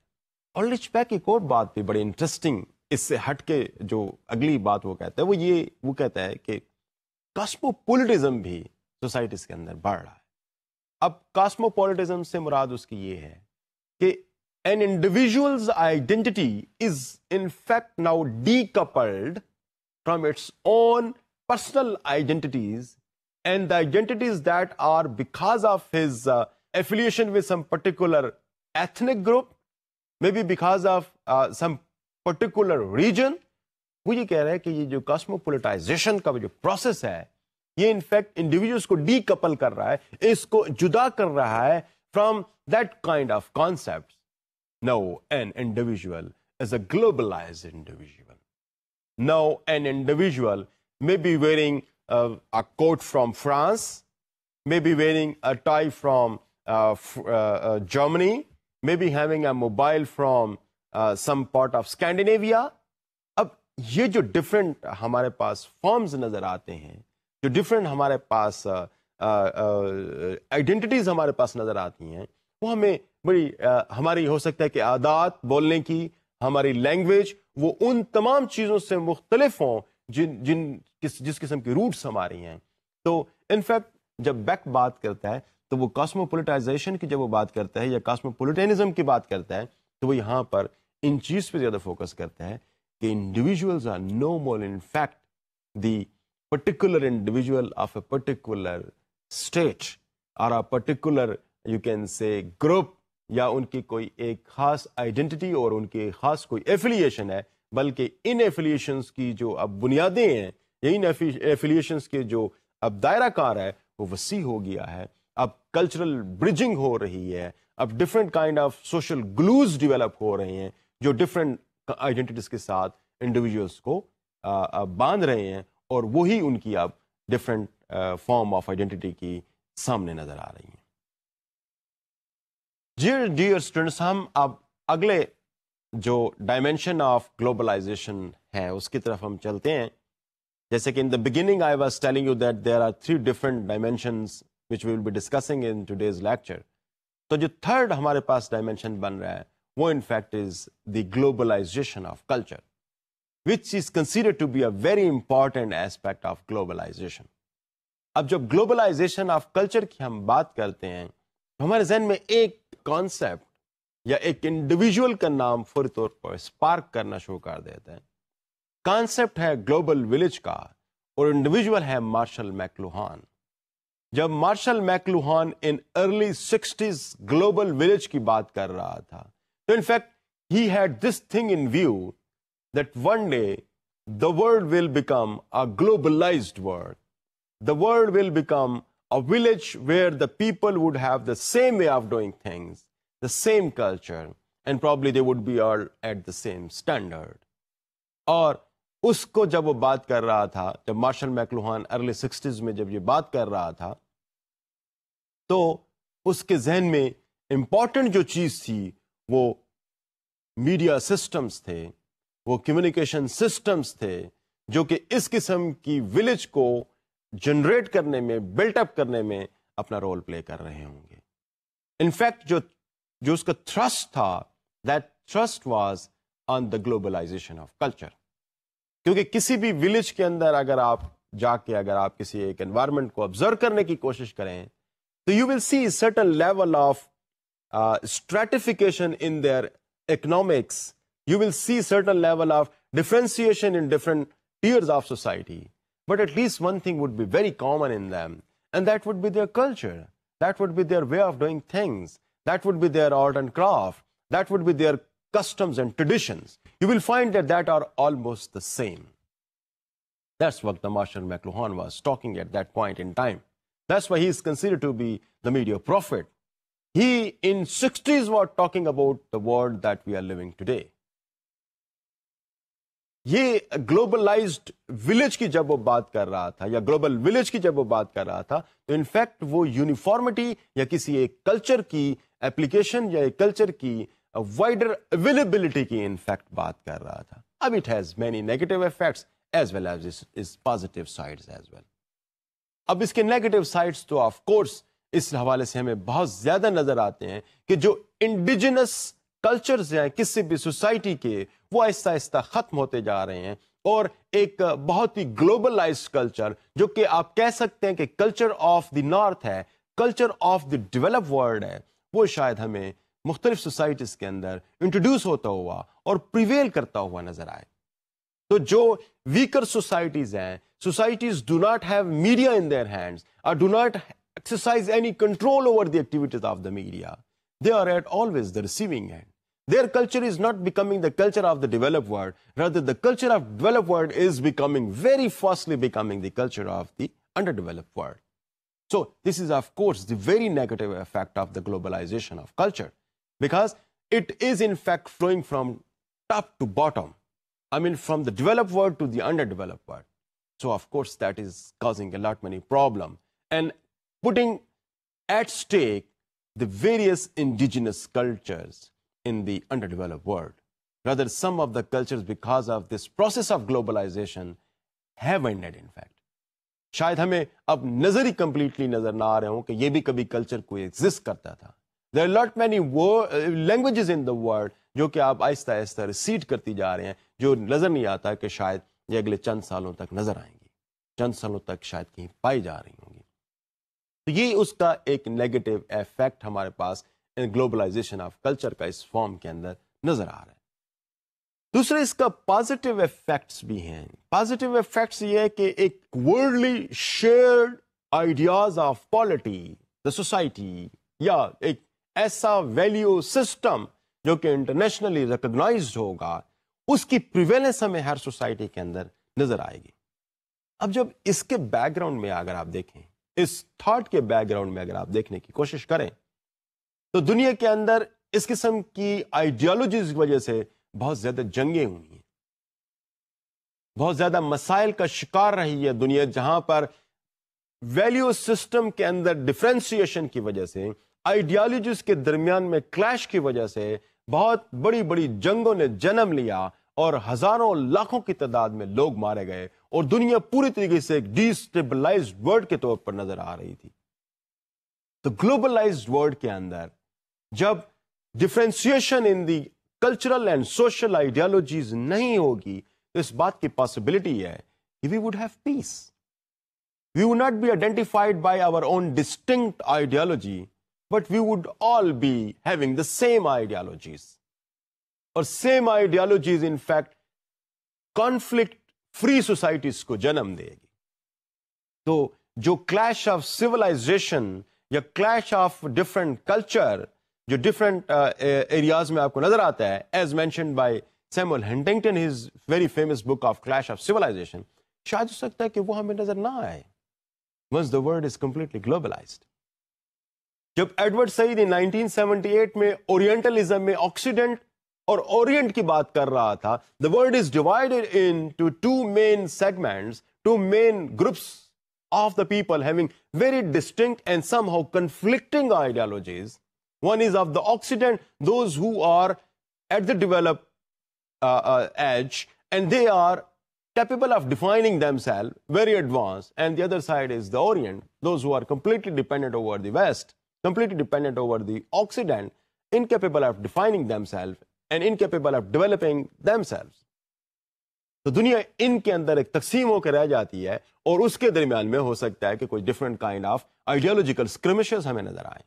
Speaker 1: آلرچ بیک ایک اور بات بھی بڑی انٹرسٹنگ اس سے ہٹ کے جو اگلی بات وہ کہتا ہے وہ کہتا ہے کہ کاسموپولیٹزم بھی سوسائٹیز کے اندر بڑھ رہا ہے. اب کاسموپولیٹزم سے مراد اس کی یہ ہے کہ an individual's identity is in fact now decoupled from its own personal identities and the identities that are because of his affiliation with some particular ethnic group, maybe because of some particular region. وہ یہ کہہ رہا ہے کہ یہ جو کاسموپولیٹائزیشن کا جو پروسیس ہے یہ انفیکٹ انڈیویجولس کو ڈی کپل کر رہا ہے، اس کو جدا کر رہا ہے from that kind of concept. Now an individual is a globalized individual. Now an individual may be wearing a coat from France, may be wearing a tie from Germany, may be having a mobile from some part of Scandinavia. اب یہ جو ڈفرینٹ ہمارے پاس فارمز نظر آتے ہیں، جو ڈفرینٹ ہمارے پاس آئیڈینٹیز ہمارے پاس نظر آتی ہیں، وہ ہمیں بڑی ہماری ہو سکتا ہے کہ عادات بولنے کی، ہماری لینگویج وہ ان تمام چیزوں سے مختلف ہوں جس قسم کی روٹس ہماری ہیں. تو انفیکٹ جب بیک بات کرتا ہے تو وہ کاسموپولیٹائزیشن کی جب وہ بات کرتا ہے یا کاسموپولیٹینزم کی بات کرتا ہے تو وہ یہاں پر ان چیز پہ زیادہ فوکس کرتا ہے کہ individuals are no more in fact the particular individual of a particular state اور a particular you can say group یا ان کی کوئی ایک خاص آئیڈینٹی اور ان کی خاص کوئی ایفیلیشن ہے، بلکہ ان ایفیلیشنس کی جو اب بنیادیں ہیں یا ان ایفیلیشنس کے جو اب دائرہ کار ہے وہ وسیع ہو گیا ہے. اب کلچرل برجنگ ہو رہی ہے، اب different kind of social glues develop ہو رہے ہیں جو ڈفرینٹ آئیڈینٹیز کے ساتھ انڈیویجولس کو باندھ رہے ہیں، اور وہی ان کی اب ڈفرینٹ فارم آف آئیڈینٹی کی سامنے نظر آ رہی ہیں. ڈیئر اسٹوڈنٹس، ہم اب اگلے جو ڈائمینشن آف گلوبلائزیشن ہے اس کی طرف ہم چلتے ہیں. جیسے کہ in the beginning I was telling you that there are 3 different dimensions which we will be discussing in today's lecture. تو جو تھرڈ ہمارے پاس ڈائمینشن بن رہا ہے وہ in fact is the globalization of culture which is considered to be a very important aspect of globalization. اب جب گلوبلائزیشن آف کلچر کی ہم بات کرتے ہیں تو ہمارے ذہن میں ایک کانسیپٹ یا ایک انڈیویجول کا نام فوری طور پر اسپارک کرنا شروع کر دیتا ہے. کانسیپٹ ہے گلوبل ولیج کا اور انڈیویجول ہے مارشل میکلوہان. جب Marshall McLuhan in early 60s global village کی بات کر رہا تھا تو in fact he had this thing in view that one day the world will become a globalized world. The world will become a village where the people would have the same way of doing things, the same culture, and probably they would be all at the same standard. اور اس کو جب وہ بات کر رہا تھا, جب مارشل میکلوہان ارلی 60s میں جب یہ بات کر رہا تھا, تو اس کے ذہن میں امپورٹنٹ جو چیز تھی وہ میڈیا سسٹمز تھے, وہ کمیونیکیشن سسٹمز تھے, جو کہ اس قسم کی ولیج کو جنریٹ کرنے میں, بلٹ اپ کرنے میں اپنا رول پلے کر رہے ہوں گے. انفیکٹ جو اس کا تھرسٹ تھا, that thrust was on the globalization of culture. کیونکہ کسی بھی ولیج کے اندر اگر آپ جا کے اگر آپ کسی ایک انوائرمنٹ کو آبزرو کرنے کی کوشش کریں تو you will see certain level of stratification in their economics. You will see certain level of differentiation in different tiers of society. But at least one thing would be very common in them, and that would be their culture. That would be their way of doing things. That would be their art and craft. That would be their customs and traditions. You will find that are almost the same. That's what the Marshall McLuhan was talking at that point in time. That's why he is considered to be the media prophet. He in 60s was talking about the world that we are living today. یہ گلوبلائزڈ ولیج کی جب وہ بات کر رہا تھا یا گلوبل ولیج کی جب وہ بات کر رہا تھا تو انفیکٹ وہ یونیفارمٹی یا کسی ایک کلچر کی اپلیکیشن یا ایک کلچر کی وائڈر اویلیبلٹی کی انفیکٹ بات کر رہا تھا. اب it has many negative effects as well as its positive sides as well. اب اس کے نیگیٹو سائڈس تو آف کورس اس حوالے سے ہمیں بہت زیادہ نظر آتے ہیں کہ جو انڈیجنس کلچرز ہیں کسی بھی سوسائٹی کے, وہ آہستہ آہستہ ختم ہوتے جا رہے ہیں, اور ایک بہت ہی گلوبلائزڈ کلچر جو کہ آپ کہہ سکتے ہیں کہ کلچر آف دی نارتھ ہے, culture of the develop world ہے, وہ شاید ہمیں مختلف سوسائٹیز کے اندر انٹروڈیوس ہوتا ہوا اور پریویل کرتا ہوا نظر آئے. تو جو ویکر سوسائٹیز ہیں, societies do not have media in their hands اور do not exercise any control over the activities of the media. They are at always the receiving end. Their culture is not becoming the culture of the developed world. Rather, the culture of developed world is becoming very fastly becoming the culture of the underdeveloped world. So this is of course the very negative effect of the globalization of culture, because it is in fact flowing from top to bottom. I mean from the developed world to the underdeveloped world. So of course that is causing a lot many problem and putting at stake the various indigenous cultures in the underdeveloped world. Rather, some of the cultures, because of this process of globalization, have ended in fact. شاید ہمیں اب نظر ہی کمپلیٹلی نظر نہ آ رہے ہوں کہ یہ بھی کبھی کلچر کو ایگزسٹ کرتا تھا. There are lot many languages in the world جو کہ آپ آہستہ آہستہ ریسیڈ کرتی جا رہے ہیں, جو نظر نہیں آتا کہ شاید یہ اگلے چند سالوں تک نظر آئیں گی, چند سالوں تک شاید کہیں پائی جا رہی ہوں گی. تو یہ اس کا ایک نیگیٹو ایفیکٹ ہمارے پاس گلوبلائزیشن آف کلچر کا اس فارم کے اندر نظر آ رہا ہے. دوسرے اس کا پازیٹیو ایفیکٹس بھی ہیں. پازیٹیو ایفیکٹس یہ ہے کہ ایک worldly shared ideas of polity, the society, یا ایک ایسا ویلیو سسٹم جو کہ انٹرنیشنلی ریکگنائزڈ ہوگا, اس کی پریویلنس ہمیں ہر سوسائٹی کے اندر نظر آئے گی. اب جب اس کے بیک گراؤنڈ میں اگر آپ دیکھیں, اس تھاٹ کے بیک گراؤنڈ میں اگر آپ دیکھنے کی کوشش کریں تو دنیا کے اندر اس قسم کی آئیڈیالوجیز کی وجہ سے بہت زیادہ جنگیں ہوئی ہیں, بہت زیادہ مسائل کا شکار رہی ہے دنیا, جہاں پر ویلیو سسٹم کے اندر ڈفرینسیشن کی وجہ سے, آئیڈیالوجیز کے درمیان میں کلیش کی وجہ سے بہت بڑی بڑی جنگوں نے جنم لیا اور ہزاروں لاکھوں کی تعداد میں لوگ مارے گئے, اور دنیا پوری طریقے سے ایک ڈیسٹیبلائزڈ ورلڈ کے طور پر نظر آ رہی تھی. تو گلوبلائزڈ ورلڈ کے اندر جب differentiation in the cultural and social ideologies نہیں ہوگی تو اس بات کی پاسبلٹی ہے کہ we would have peace. We would not be identified by our own distinct ideology, but we would all be having the same ideologies. اور same ideologies in fact conflict free societies کو جنم دے گی. تو جو کلیش آف سویلائزیشن یا کلیش آف ڈفرنٹ کلچر جو ڈفرنٹ ایریاز میں آپ کو نظر آتا ہے, as mentioned by Samuel Huntington his very famous book of clash of civilization, شاید ہو سکتا ہے کہ وہ ہمیں نظر نہ آئے once the world is completely globalized. جب ایڈورڈ سعید 1978 میں اورینٹلزم میں آکسیڈنٹ اور اورینٹ کی بات کر رہا تھا, the world is divided into two main segments, two main groups of the people having very distinct and somehow conflicting ideologies. One is of the Occident, those who are at the developed edge, and they are capable of defining themselves, very advanced, and the other side is the Orient, those who are completely dependent over the West, completely dependent over the Occident, incapable of defining themselves and incapable of developing themselves. تو دنیا ان کے اندر ایک تقسیم ہو کے رہ جاتی ہے, اور اس کے درمیان میں ہو سکتا ہے کہ کوئی different kind of ideological skirmishes ہمیں نظر آئیں.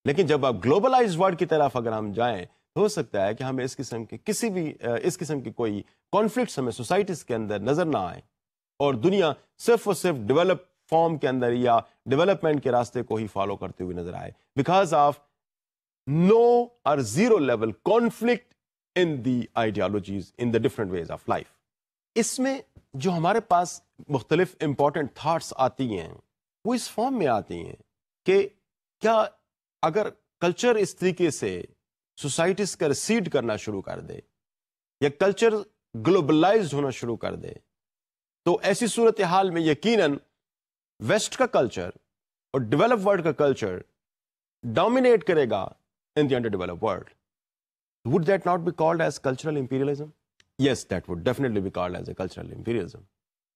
Speaker 1: لیکن جب آپ گلوبلائزڈ ورلڈ کی طرف اگر ہم جائیں تو ہو سکتا ہے کہ ہمیں اس قسم کے کسی بھی اس قسم کی کوئی کانفلکٹس ہمیں سوسائٹیز کے اندر نظر نہ آئیں, اور دنیا صرف اور صرف ڈیولپ فارم کے اندر یا ڈیولپمنٹ کے راستے کو ہی فالو کرتے ہوئے نظر آئے, بیکاز آف نو اور zero level conflict in the ideologies, in the different ways of life. اس میں جو ہمارے پاس مختلف امپورٹنٹ تھاٹس آتی ہیں وہ اس فارم میں آتی ہیں کہ کیا اگر کلچر اس طریقے سے سوسائٹیز کا ریسیڈ کرنا شروع کر دے یا کلچر گلوبلائزڈ ہونا شروع کر دے, تو ایسی صورتحال میں یقیناً ویسٹ کا کلچر اور ڈیولپ ورلڈ کا کلچر ڈومینیٹ کرے گا in the underdeveloped world. Would that not be called as cultural imperialism? Yes, that would definitely be called as a cultural imperialism.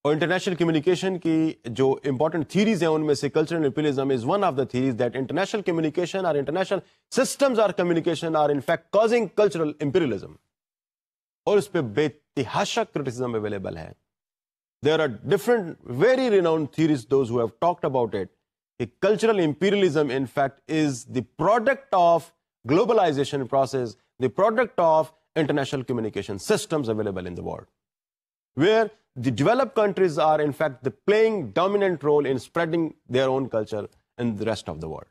Speaker 1: اور انٹرنیشنل کمیونیکیشن کی جو امپورٹنٹ تھیریز ہیں ان میں سے cultural imperialism is one of the theories that international communication اور انٹرنیشنل سسٹمز اور communication are in fact causing cultural imperialism. اور اس پہ بے تحاشا کرٹیسزم اویلیبل ہے. There are different very renowned theories, those who have talked about it. Cultural imperialism in fact is the product of globalization process, the product of international communication systems available in the world, where the developed countries are in fact playing dominant role in spreading their own culture in the rest of the world.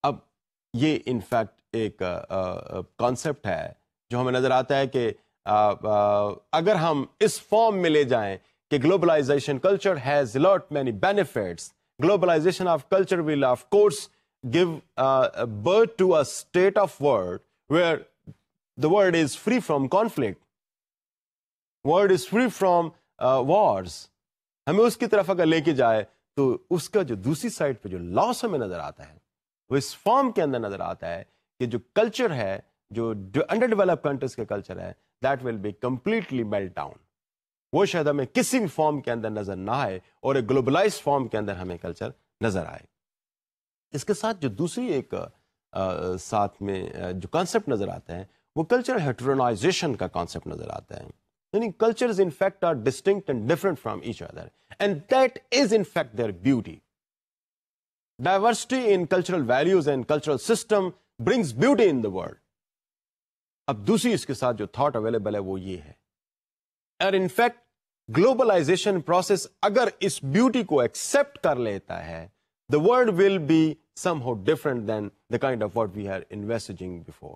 Speaker 1: اب یہ in fact ایک concept ہے جو ہمیں نظر آتا ہے کہ اگر ہم اس فارم میں لے جائیں کہ globalization culture has a lot many benefits, globalization of culture will of course give birth to a state of world where the world is free from conflict, world is free from wars. ہمیں اس کی طرف اگر لے کے جائے تو اس کا جو دوسری سائڈ پہ جو لاس ہمیں نظر آتا ہے وہ اس فارم کے اندر نظر آتا ہے کہ جو کلچر ہے, جو انڈر ڈیولپ کنٹریز کا کلچر ہے, that will be completely melt down. وہ شاید ہمیں کسی بھی فارم کے اندر نظر نہ آئے اور ایک گلوبلائز فارم کے اندر ہمیں کلچر نظر آئے. اس کے ساتھ جو دوسری ایک ساتھ میں جو کانسیپٹ نظر آتا ہے وہ کلچر ہیٹرونائزیشن کا کانسیپٹ نظر آتا ہے. یعنی cultures in fact are distinct and different from each other and that is in fact their beauty. Diversity in cultural values and cultural system brings beauty in the world. اب دوسری اس کے ساتھ جو تھاٹ اویلیبل ہے وہ یہ ہے, اور ان فیکٹ گلوبلائزیشن پروسیس اگر اس بیوٹی کو ایکسپٹ کر لیتا ہے, the world will be somehow different than the kind of what we are envisaging before.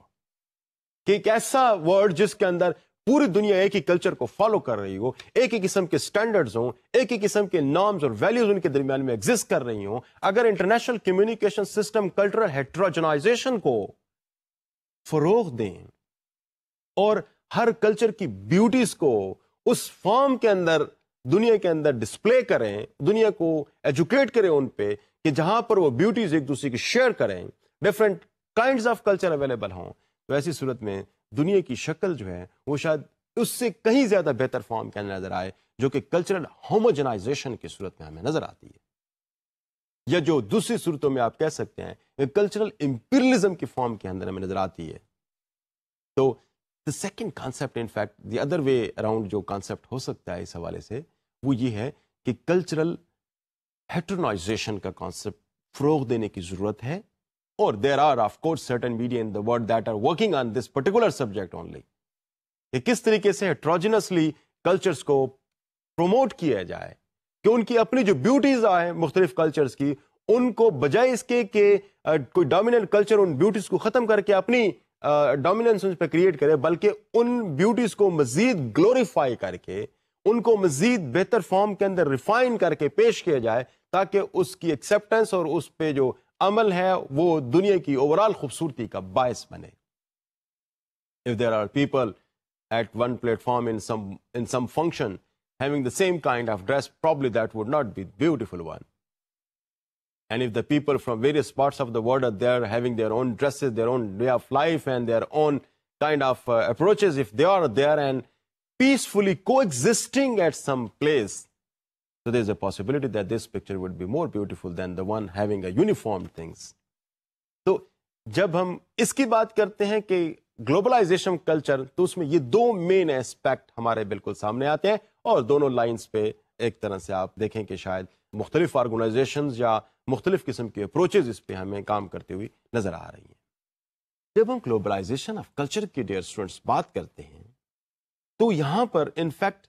Speaker 1: کہ ایک ایسا ورلڈ جس کے اندر پوری دنیا ایک ہی کلچر کو فالو کر رہی ہو, ایک ہی قسم کے سٹینڈرڈز ہوں, ایک ہی قسم کے نارمز اور ویلیوز ان کے درمیان میں ایگزسٹ کر رہی ہوں. اگر انٹرنیشنل کمیونیکیشن سسٹم کلچرل ہیٹروجنائزیشن کو فروغ دیں اور ہر کلچر کی بیوٹیز کو اس فارم کے اندر دنیا کے اندر ڈسپلے کریں, دنیا کو ایجوکیٹ کریں ان پہ کہ جہاں پر وہ بیوٹیز ایک دوسرے کی شیئر کریں, different kinds of culture available ہوں, تو ایسی صورت میں دنیا کی شکل جو ہے وہ شاید اس سے کہیں زیادہ بہتر فارم کے اندر نظر آئے, جو کہ کلچرل ہوموجنائزیشن کی صورت میں ہمیں نظر آتی ہے, یا جو دوسری صورتوں میں آپ کہہ سکتے ہیں کلچرل امپیریلزم کی فارم کے اندر ہمیں نظر آتی ہے. تو the second concept in fact the other way around جو concept ہو سکتا ہے اس حوالے سے وہ یہ ہے کہ کلچرل ہیٹرونائزیشن کا concept فروغ دینے کی ضرورت ہے, اور there are of course certain media in the world that are working on this particular subject only, کہ کس طریقے سے heterogeneously cultures کو پروموٹ کیا جائے کہ ان کی اپنی جو بیوٹیز آئیں مختلف کلچرز کی, ان کو بجائے اس کے کہ کوئی ڈومیننٹ کلچر ان بیوٹیز کو ختم کر کے اپنی ڈومیننس ان پہ کریٹ کرے, بلکہ ان بیوٹیز کو مزید گلوریفائی کر کے ان کو مزید بہتر فارم کے اندر ریفائن کر کے پیش کیا جائے, تاکہ اس کی ایکسیپٹنس اور اس پہ جو عمل ہے وہ دنیا کی اوورال خوبصورتی کا باعث بنے. If there are people at one platform in some function having the same kind of dress, probably that would not be beautiful one. And if the people from various parts of the world are there having their own dresses, their own way of life and their own kind of approaches, if they are there and peacefully coexisting at some place, so there is a possibility that this picture would be more beautiful than the one having a uniform things. تو جب ہم اس کی بات کرتے ہیں کہ گلوبلائزیشن کلچر، تو اس میں یہ دو مین ایسپیکٹ ہمارے بالکل سامنے آتے ہیں، اور دونوں لائنز پہ ایک طرح سے آپ دیکھیں کہ شاید مختلف آرگنائزیشنز یا مختلف قسم کی اپروچز اس پہ ہمیں کام کرتے ہوئی نظر آ رہی ہیں. جب ہم گلوبلائزیشن آف کلچر کی ڈیئر اسٹوڈنٹس بات کرتے ہیں تو یہاں پر انفیکٹ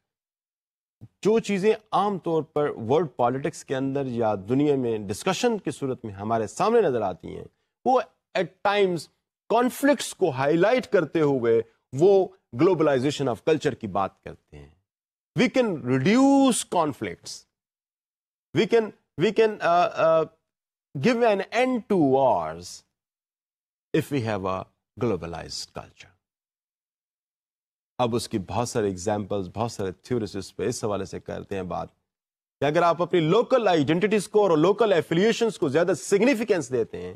Speaker 1: جو چیزیں عام طور پر ورلڈ پالیٹکس کے اندر یا دنیا میں ڈسکشن کی صورت میں ہمارے سامنے نظر آتی ہیں، وہ ایٹ ٹائمز کانفلکٹس کو ہائی لائٹ کرتے ہوئے وہ گلوبلائزیشن آف کلچر کی بات کرتے ہیں. We can reduce conflicts, we can give an end to wars if we have a globalized culture. اب اس کی بہت سارے ایگزامپلس، بہت سارے تھیوریز اس پہ اس حوالے سے کرتے ہیں بات کہ اگر آپ اپنی لوکل آئیڈینٹیز کو اور لوکل ایفیلیشنس کو زیادہ سگنیفیکینس دیتے ہیں،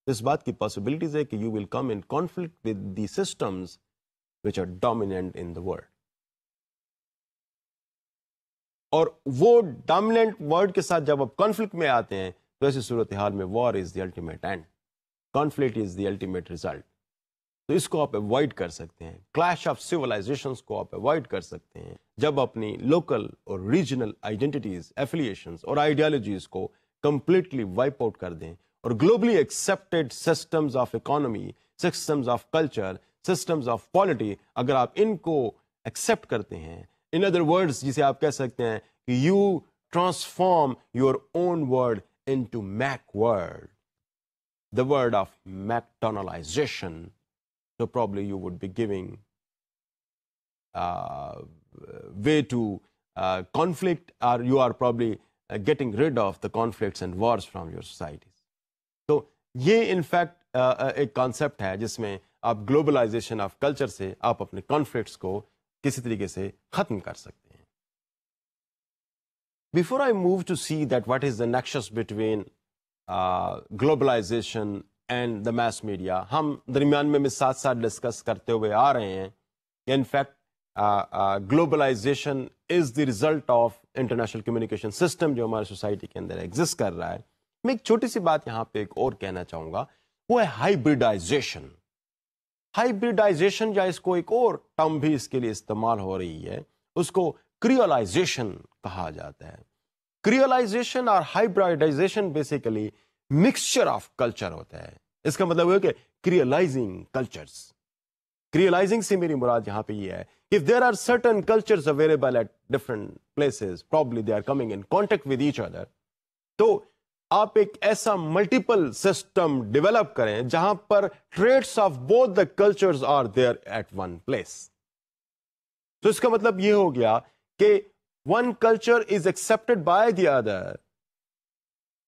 Speaker 1: اس بات کی پاسبلٹیز ہے کہ you will come in conflict with the systems which are dominant in the world. اور وہ ڈومیننٹ ورلڈ کے ساتھ جب آپ کانفلکٹ میں آتے ہیں تو ایسی صورتحال میں war is the ultimate end, conflict is the ultimate result. تو اس کو آپ اوائڈ کر سکتے ہیں، کلیش آف سویلائزیشنس کو آپ اوائڈ کر سکتے ہیں جب اپنی لوکل اور ریجنل آئیڈینٹیز، ایفیلیشنس اور آئیڈیالوجیز کو کمپلیٹلی وائپ آؤٹ کر دیں اور globally accepted systems of economy, systems of culture, systems of polity, اگر آپ ان کو ایکسیپٹ کرتے ہیں، ان ادر ورڈز جسے آپ کہہ سکتے ہیں کہ you transform your own world into mac world, the world of McDonaldization. So probably you would be giving way to conflict, or you are probably getting rid of the conflicts and wars from your societies. تو یہ in fact ایک کانسیپٹ ہے جس میں آپ گلوبلائزیشن آف کلچر سے آپ اپنے کانفلکٹس کو کسی طریقے سے ختم کر سکتے ہیں. Before I move to see that what is the nexus between globalization and the mass media, ہم درمیان میں ساتھ ساتھ ڈسکس کرتے ہوئے آ رہے ہیں کہ in fact globalization is the result of international communication system جو ہماری سوسائٹی کے اندر ایگزسٹ کر رہا ہے. میں ایک چھوٹی سی بات یہاں پہ ایک اور کہنا چاہوں گا، وہ ہے ہائیبریڈائزیشن. ہائیبریڈائزیشن یا اس کو ایک اور ٹرم بھی اس کے لیے استعمال ہو رہی ہے، اس کو کریولائزیشن کہا جاتا ہے. کریولائزیشن اور ہائیبریڈائزیشن بیسیکلی مکسچر آف کلچر ہوتا ہے. اس کا مطلب ہے کہ کریولائزنگ کلچرز. کریولائزنگ سے میری مراد یہاں پہ یہ ہے کہ if there are certain cultures available at different places, probably they are coming in contact with each other, تو آپ ایک ایسا ملٹیپل سسٹم ڈیولپ کریں جہاں پر traits of both the cultures are there at one place. تو اس کا مطلب یہ ہو گیا کہ one culture is accepted by the other,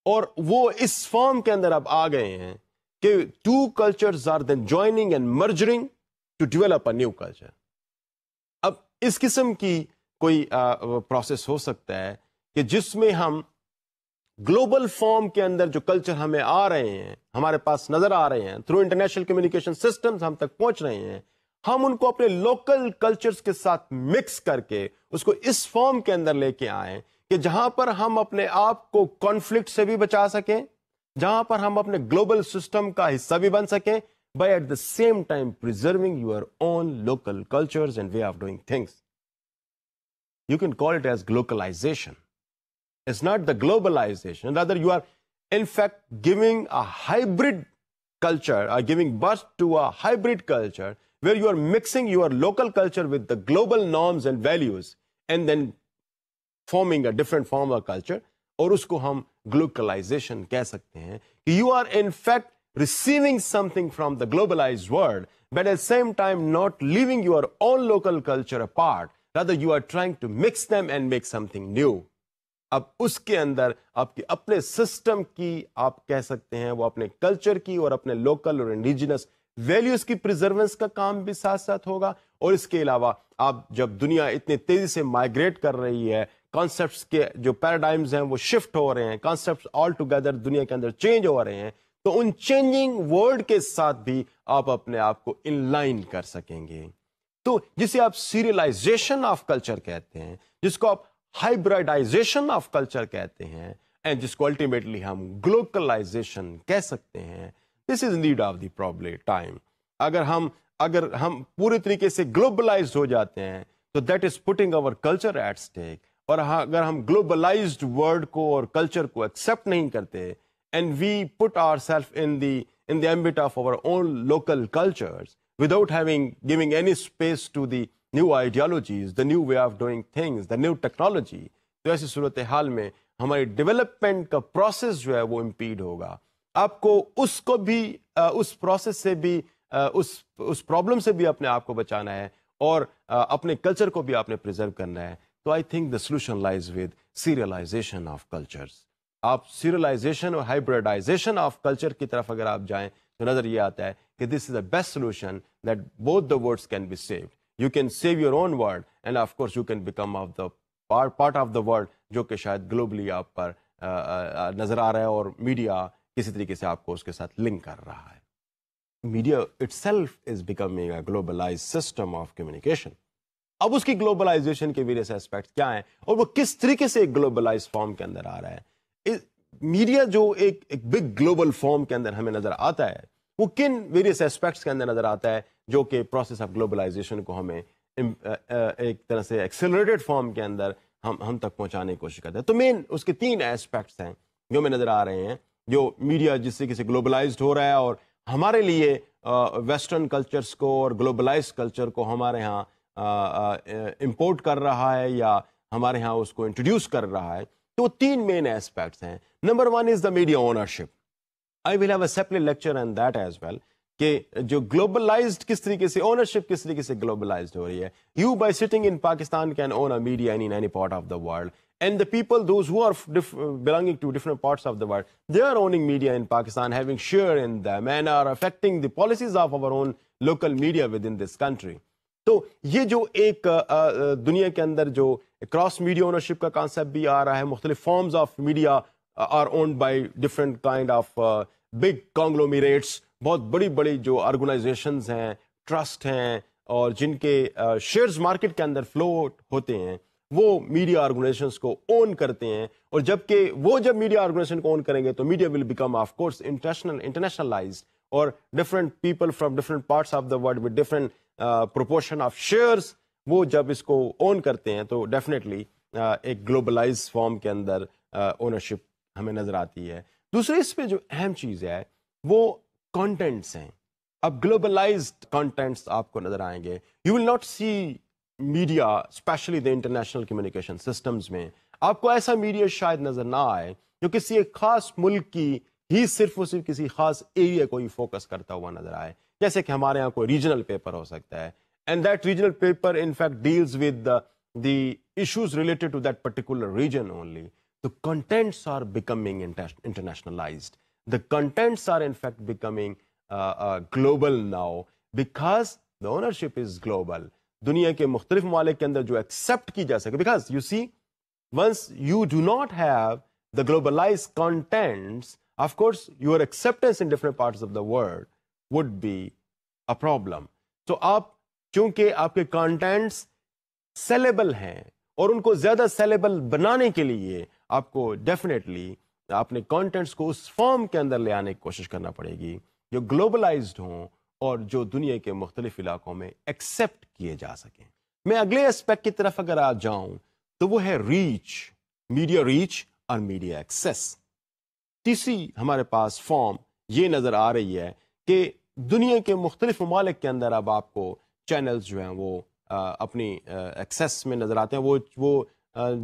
Speaker 1: اور وہ اس فارم کے اندر اب آ گئے ہیں کہ two cultures are then joining and merging to develop a new culture. اب اس قسم کی کوئی پروسیس ہو سکتا ہے کہ جس میں ہم گلوبل فارم کے اندر جو کلچر ہمیں آ رہے ہیں، ہمارے پاس نظر آ رہے ہیں، تھرو انٹرنیشنل کمیونیکیشن سسٹمز ہم تک پہنچ رہے ہیں، ہم ان کو اپنے لوکل کلچرز کے ساتھ مکس کر کے اس کو اس فارم کے اندر لے کے آئیں کہ جہاں پر ہم اپنے آپ کو کانفلکٹ سے بھی بچا سکیں، جہاں پر ہم اپنے گلوبل سسٹم کا حصہ بھی بن سکیں، by at the same time preserving your own local cultures and way of doing things. You can call it as glocalization. It's not the globalization, rather you are in fact giving a hybrid culture, or giving birth to a hybrid culture where you are mixing your local culture with the global norms and values and then forming a different form of culture. اور اس کو ہم globalization کہہ سکتے ہیں کہ you are in fact receiving something from the globalized world, but at the same time not leaving your own local culture apart, rather you are trying to mix them and make something new. اب اس کے اندر آپ کی اپنے سسٹم کی آپ کہہ سکتے ہیں وہ اپنے کلچر کی اور اپنے لوکل اور انڈیجنس ویلیوز کی پریزرونس کا کام بھی ساتھ ساتھ ہوگا. اور اس کے علاوہ آپ جب دنیا اتنی تیزی سے مائگریٹ کر رہی ہے, کانسیپٹس کے جو پیراڈائمز ہیں وہ شفٹ ہو رہے ہیں, کانسیپٹس آل ٹوگیدر دنیا کے اندر چینج ہو رہے ہیں, تو ان چینجنگ ورلڈ کے ساتھ بھی آپ اپنے آپ کو ان لائن کر سکیں گے. تو جسے آپ سیریلائزیشن آف کلچر کہتے ہیں, جس کو آپ ہائبریڈائزیشن آف کلچر کہتے ہیں, اینڈ جس کو الٹیمیٹلی ہم گلوکلائزیشن کہہ سکتے ہیں, this is need of the problem time. اگر ہم پورے طریقے سے گلوبلائزڈ ہو جاتے ہیں تو that is putting our culture at stake. اور اگر ہم گلوبلائزڈ ورلڈ کو اور کلچر کو ایکسیپٹ نہیں کرتے and we put our self in the ambit of our own local cultures without giving any space to the new ideologies, the new way of doing things, the new technology, تو ایسی صورتحال میں ہماری ڈیولپمنٹ کا پروسیس جو ہے وہ امپیڈ ہوگا. آپ کو اس کو بھی اس پروسیس سے بھی اس پرابلم سے بھی اپنے آپ کو بچانا ہے اور اپنے کلچر کو بھی آپ نے پریزرو کرنا ہے. تو I think the solution lies with serialisation of cultures. آپ سیریلائزیشن اور ہائبریڈائزیشن آف کلچر کی طرف اگر آپ جائیں تو نظر یہ آتا ہے کہ this is the best solution that both the worlds can be saved. You can save your own world and of course you can become of the part of the world جو کہ شاید گلوبلی آپ پر نظر آ رہا ہے اور میڈیا کسی طریقے سے آپ کو اس کے ساتھ لنک کر رہا ہے. Media it self is becoming a globalise system of communication. اب اس کی گلوبلائزیشن کے ویریس ایسپیکٹ کیا ہیں اور وہ کس طریقے سے ایک گلوبلائز فارم کے اندر آ رہا ہے. میڈیا جو ایک بگ گلوبل فارم کے اندر ہمیں نظر آتا ہے وہ کن ویریس ایسپیکٹس کے اندر نظر آتا ہے جو کہ پروسیس آف گلوبلائزیشن کو ہمیں ایک طرح سے ایکسیلریٹڈ فارم کے اندر ہم تک پہنچانے کی کوشش کرتے ہیں. تو مین اس کے 3 ایسپیکٹس ہیں جو ہمیں نظر آ رہے ہیں جو میڈیا جس طریقے سے گلوبلائزڈ ہو رہا ہے اور ہمارے لیے ویسٹرن کلچرز کو اور گلوبلائز کلچر کو ہمارے ہاں امپورٹ کر رہا ہے یا ہمارے ہاں اس کو انٹروڈیوس کر رہا ہے. تو 3 مین ایسپیکٹس ہیں. Number 1 is the media ownership. I will have a separate lecture on that as well کہ جو گلوبلائزڈ کس طریقے سے اونرشپ کس طریقے سے گلوبلائزڈ ہو رہی ہے. You by sitting in Pakistan can own a media in any part of the world and the people those who are belonging to different parts of the world they are owning media in Pakistan having share in them and are affecting the policies of our own local media within this country. تو یہ جو ایک دنیا کے اندر جو کراس میڈیا اونرشپ کا کانسیپٹ بھی آ رہا ہے, مختلف forms of media are owned by different kind of big conglomerates, بہت بڑی بڑی جو آرگنائزیشنز ہیں, ٹرسٹ ہیں اور جن کے شیئرز مارکیٹ کے اندر فلوٹ ہوتے ہیں وہ میڈیا آرگنائزیشنز کو اون کرتے ہیں. اور جبکہ وہ جب میڈیا آرگنائزیشن کو اون کریں گے تو media will become of course internationalized اور different people from different parts of the world with different proportion of shares وہ جب اس کو اون کرتے ہیں تو ڈیفینیٹلی ایک گلوبلائز فارم کے اندر اونرشپ ہمیں نظر آتی ہے. دوسرے اس پہ جو اہم چیز ہے وہ کانٹینٹس ہیں. اب گلوبلائزڈ کانٹینٹس آپ کو نظر آئیں گے. You will not see media especially the international communication systems میں آپ کو ایسا میڈیا شاید نظر نہ آئے جو کسی ایک خاص ملک کی ہی صرف کسی خاص ایریا کو ہی فوکس کرتا ہوا نظر آئے. جیسے کہ ہمارے یہاں کوئی ریجنل پیپر ہو سکتا ہے and that regional paper in fact deals with the issues related to that particular region only. The contents are becoming internationalized. The contents are in fact becoming global now because the ownership is global. دنیا کے مختلف ممالک کے اندر جو ایکسیپٹ کی جا سکے because you see once you do not have the globalized contents of course your acceptance in different parts of the world would be a problem. تو آپ چونکہ آپ کے contents sellable ہیں اور ان کو زیادہ سیلیبل بنانے کے لیے آپ کو ڈیفینیٹلی اپنے کانٹینٹس کو اس فارم کے اندر لے آنے کی کوشش کرنا پڑے گی جو گلوبلائزڈ ہوں اور جو دنیا کے مختلف علاقوں میں ایکسیپٹ کیے جا سکیں. میں اگلے اسپیکٹ کی طرف اگر آ جاؤں تو وہ ہے ریچ, میڈیا ریچ اور میڈیا ایکسیس. تیسری ہمارے پاس فارم یہ نظر آ رہی ہے کہ دنیا کے مختلف ممالک کے اندر اب آپ کو چینلز جو ہیں وہ اپنی ایکسیس میں نظر آتے ہیں, وہ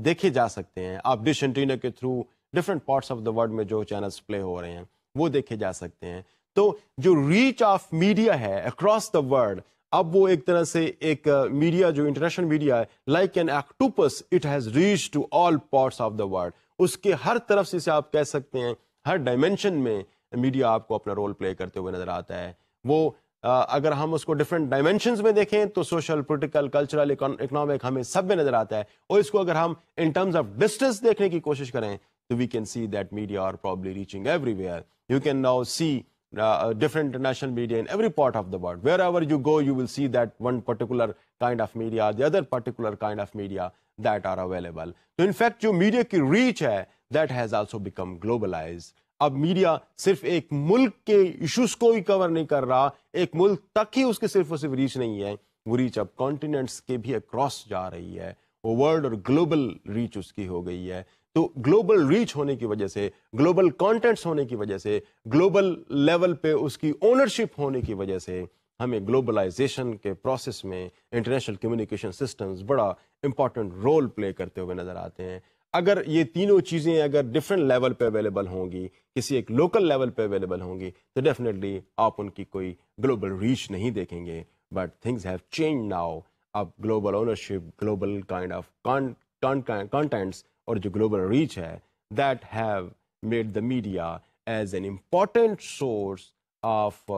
Speaker 1: دیکھے جا سکتے ہیں. آپ ڈش اینٹینا کے through different parts of the world میں جو چینلز پلے ہو رہے ہیں وہ دیکھے جا سکتے ہیں. تو جو ریچ آف میڈیا ہے اکراس دا ورلڈ اب وہ ایک طرح سے ایک میڈیا جو انٹرنیشنل میڈیا ہے like an octopus it has reach to all parts of the world. اس کے ہر طرف سے آپ کہہ سکتے ہیں ہر ڈائمینشن میں میڈیا آپ کو اپنا رول پلے کرتے ہوئے نظر آتا ہے. وہ اگر ہم اس کو ڈفرینٹ ڈائمینشنز میں دیکھیں تو سوشل، پولیٹیکل، کلچرل، اکنامک ہمیں سب میں نظر آتا ہے. اور اس کو اگر ہم ان ٹرمز آف ڈسٹینس دیکھنے کی کوشش کریں تو we can see that media are probably reaching everywhere. You can now see different international media in every part of the world. Wherever you go, you will see that one particular kind of media, the other particular kind of media that are available. So in fact, جو media کی reach ہے, that has also become globalized. اب میڈیا صرف ایک ملک کے ایشوز کو ہی کور نہیں کر رہا، ایک ملک تک ہی اس کے صرف اور صرف ریچ نہیں ہے، وہ ریچ اب کانٹیننٹس کے بھی اکراس جا رہی ہے، وہ ورلڈ اور گلوبل ریچ اس کی ہو گئی ہے. تو گلوبل ریچ ہونے کی وجہ سے، گلوبل کانٹینٹس ہونے کی وجہ سے، گلوبل لیول پہ اس کی اونرشپ ہونے کی وجہ سے ہمیں گلوبلائزیشن کے پروسیس میں انٹرنیشنل کمیونیکیشن سسٹمز بڑا امپورٹنٹ رول پلے کرتے ہوئے نظر آتے ہیں. اگر یہ تینوں چیزیں اگر ڈفرینٹ لیول پہ اویلیبل ہوں گی، کسی ایک لوکل لیول پہ اویلیبل ہوں گی، تو ڈیفینیٹلی آپ ان کی کوئی گلوبل ریچ نہیں دیکھیں گے. But things have change now. اب global ownership, global kind of contents اور جو گلوبل ریچ ہے that have made the media as an important source of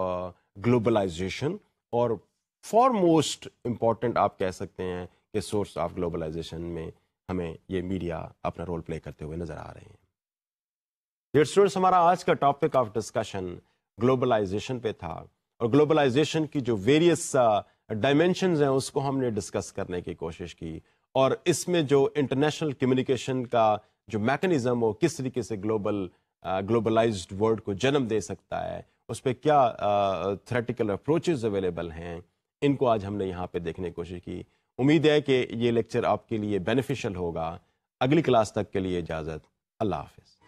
Speaker 1: globalization, اور فار موسٹ امپورٹنٹ آپ کہہ سکتے ہیں کہ سورس آف گلوبلائزیشن میں ہمیں یہ میڈیا اپنا رول پلے کرتے ہوئے نظر آ رہے ہیں. ڈیئر اسٹوڈنٹس، ہمارا آج کا ٹاپک آف ڈسکشن گلوبلائزیشن پہ تھا، اور گلوبلائزیشن کی جو ویریس ڈائمینشنز ہیں اس کو ہم نے ڈسکس کرنے کی کوشش کی، اور اس میں جو انٹرنیشنل کمیونیکیشن کا جو میکنزم وہ کس طریقے سے گلوبلائزڈ ورلڈ کو جنم دے سکتا ہے، اس پہ کیا تھریٹیکل اپروچز اویلیبل ہیں، ان کو آج ہم نے یہاں پہ دیکھنے کی کوشش کی. امید ہے کہ یہ لیکچر آپ کے لیے بینیفیشل ہوگا. اگلی کلاس تک کے لیے اجازت. اللہ حافظ.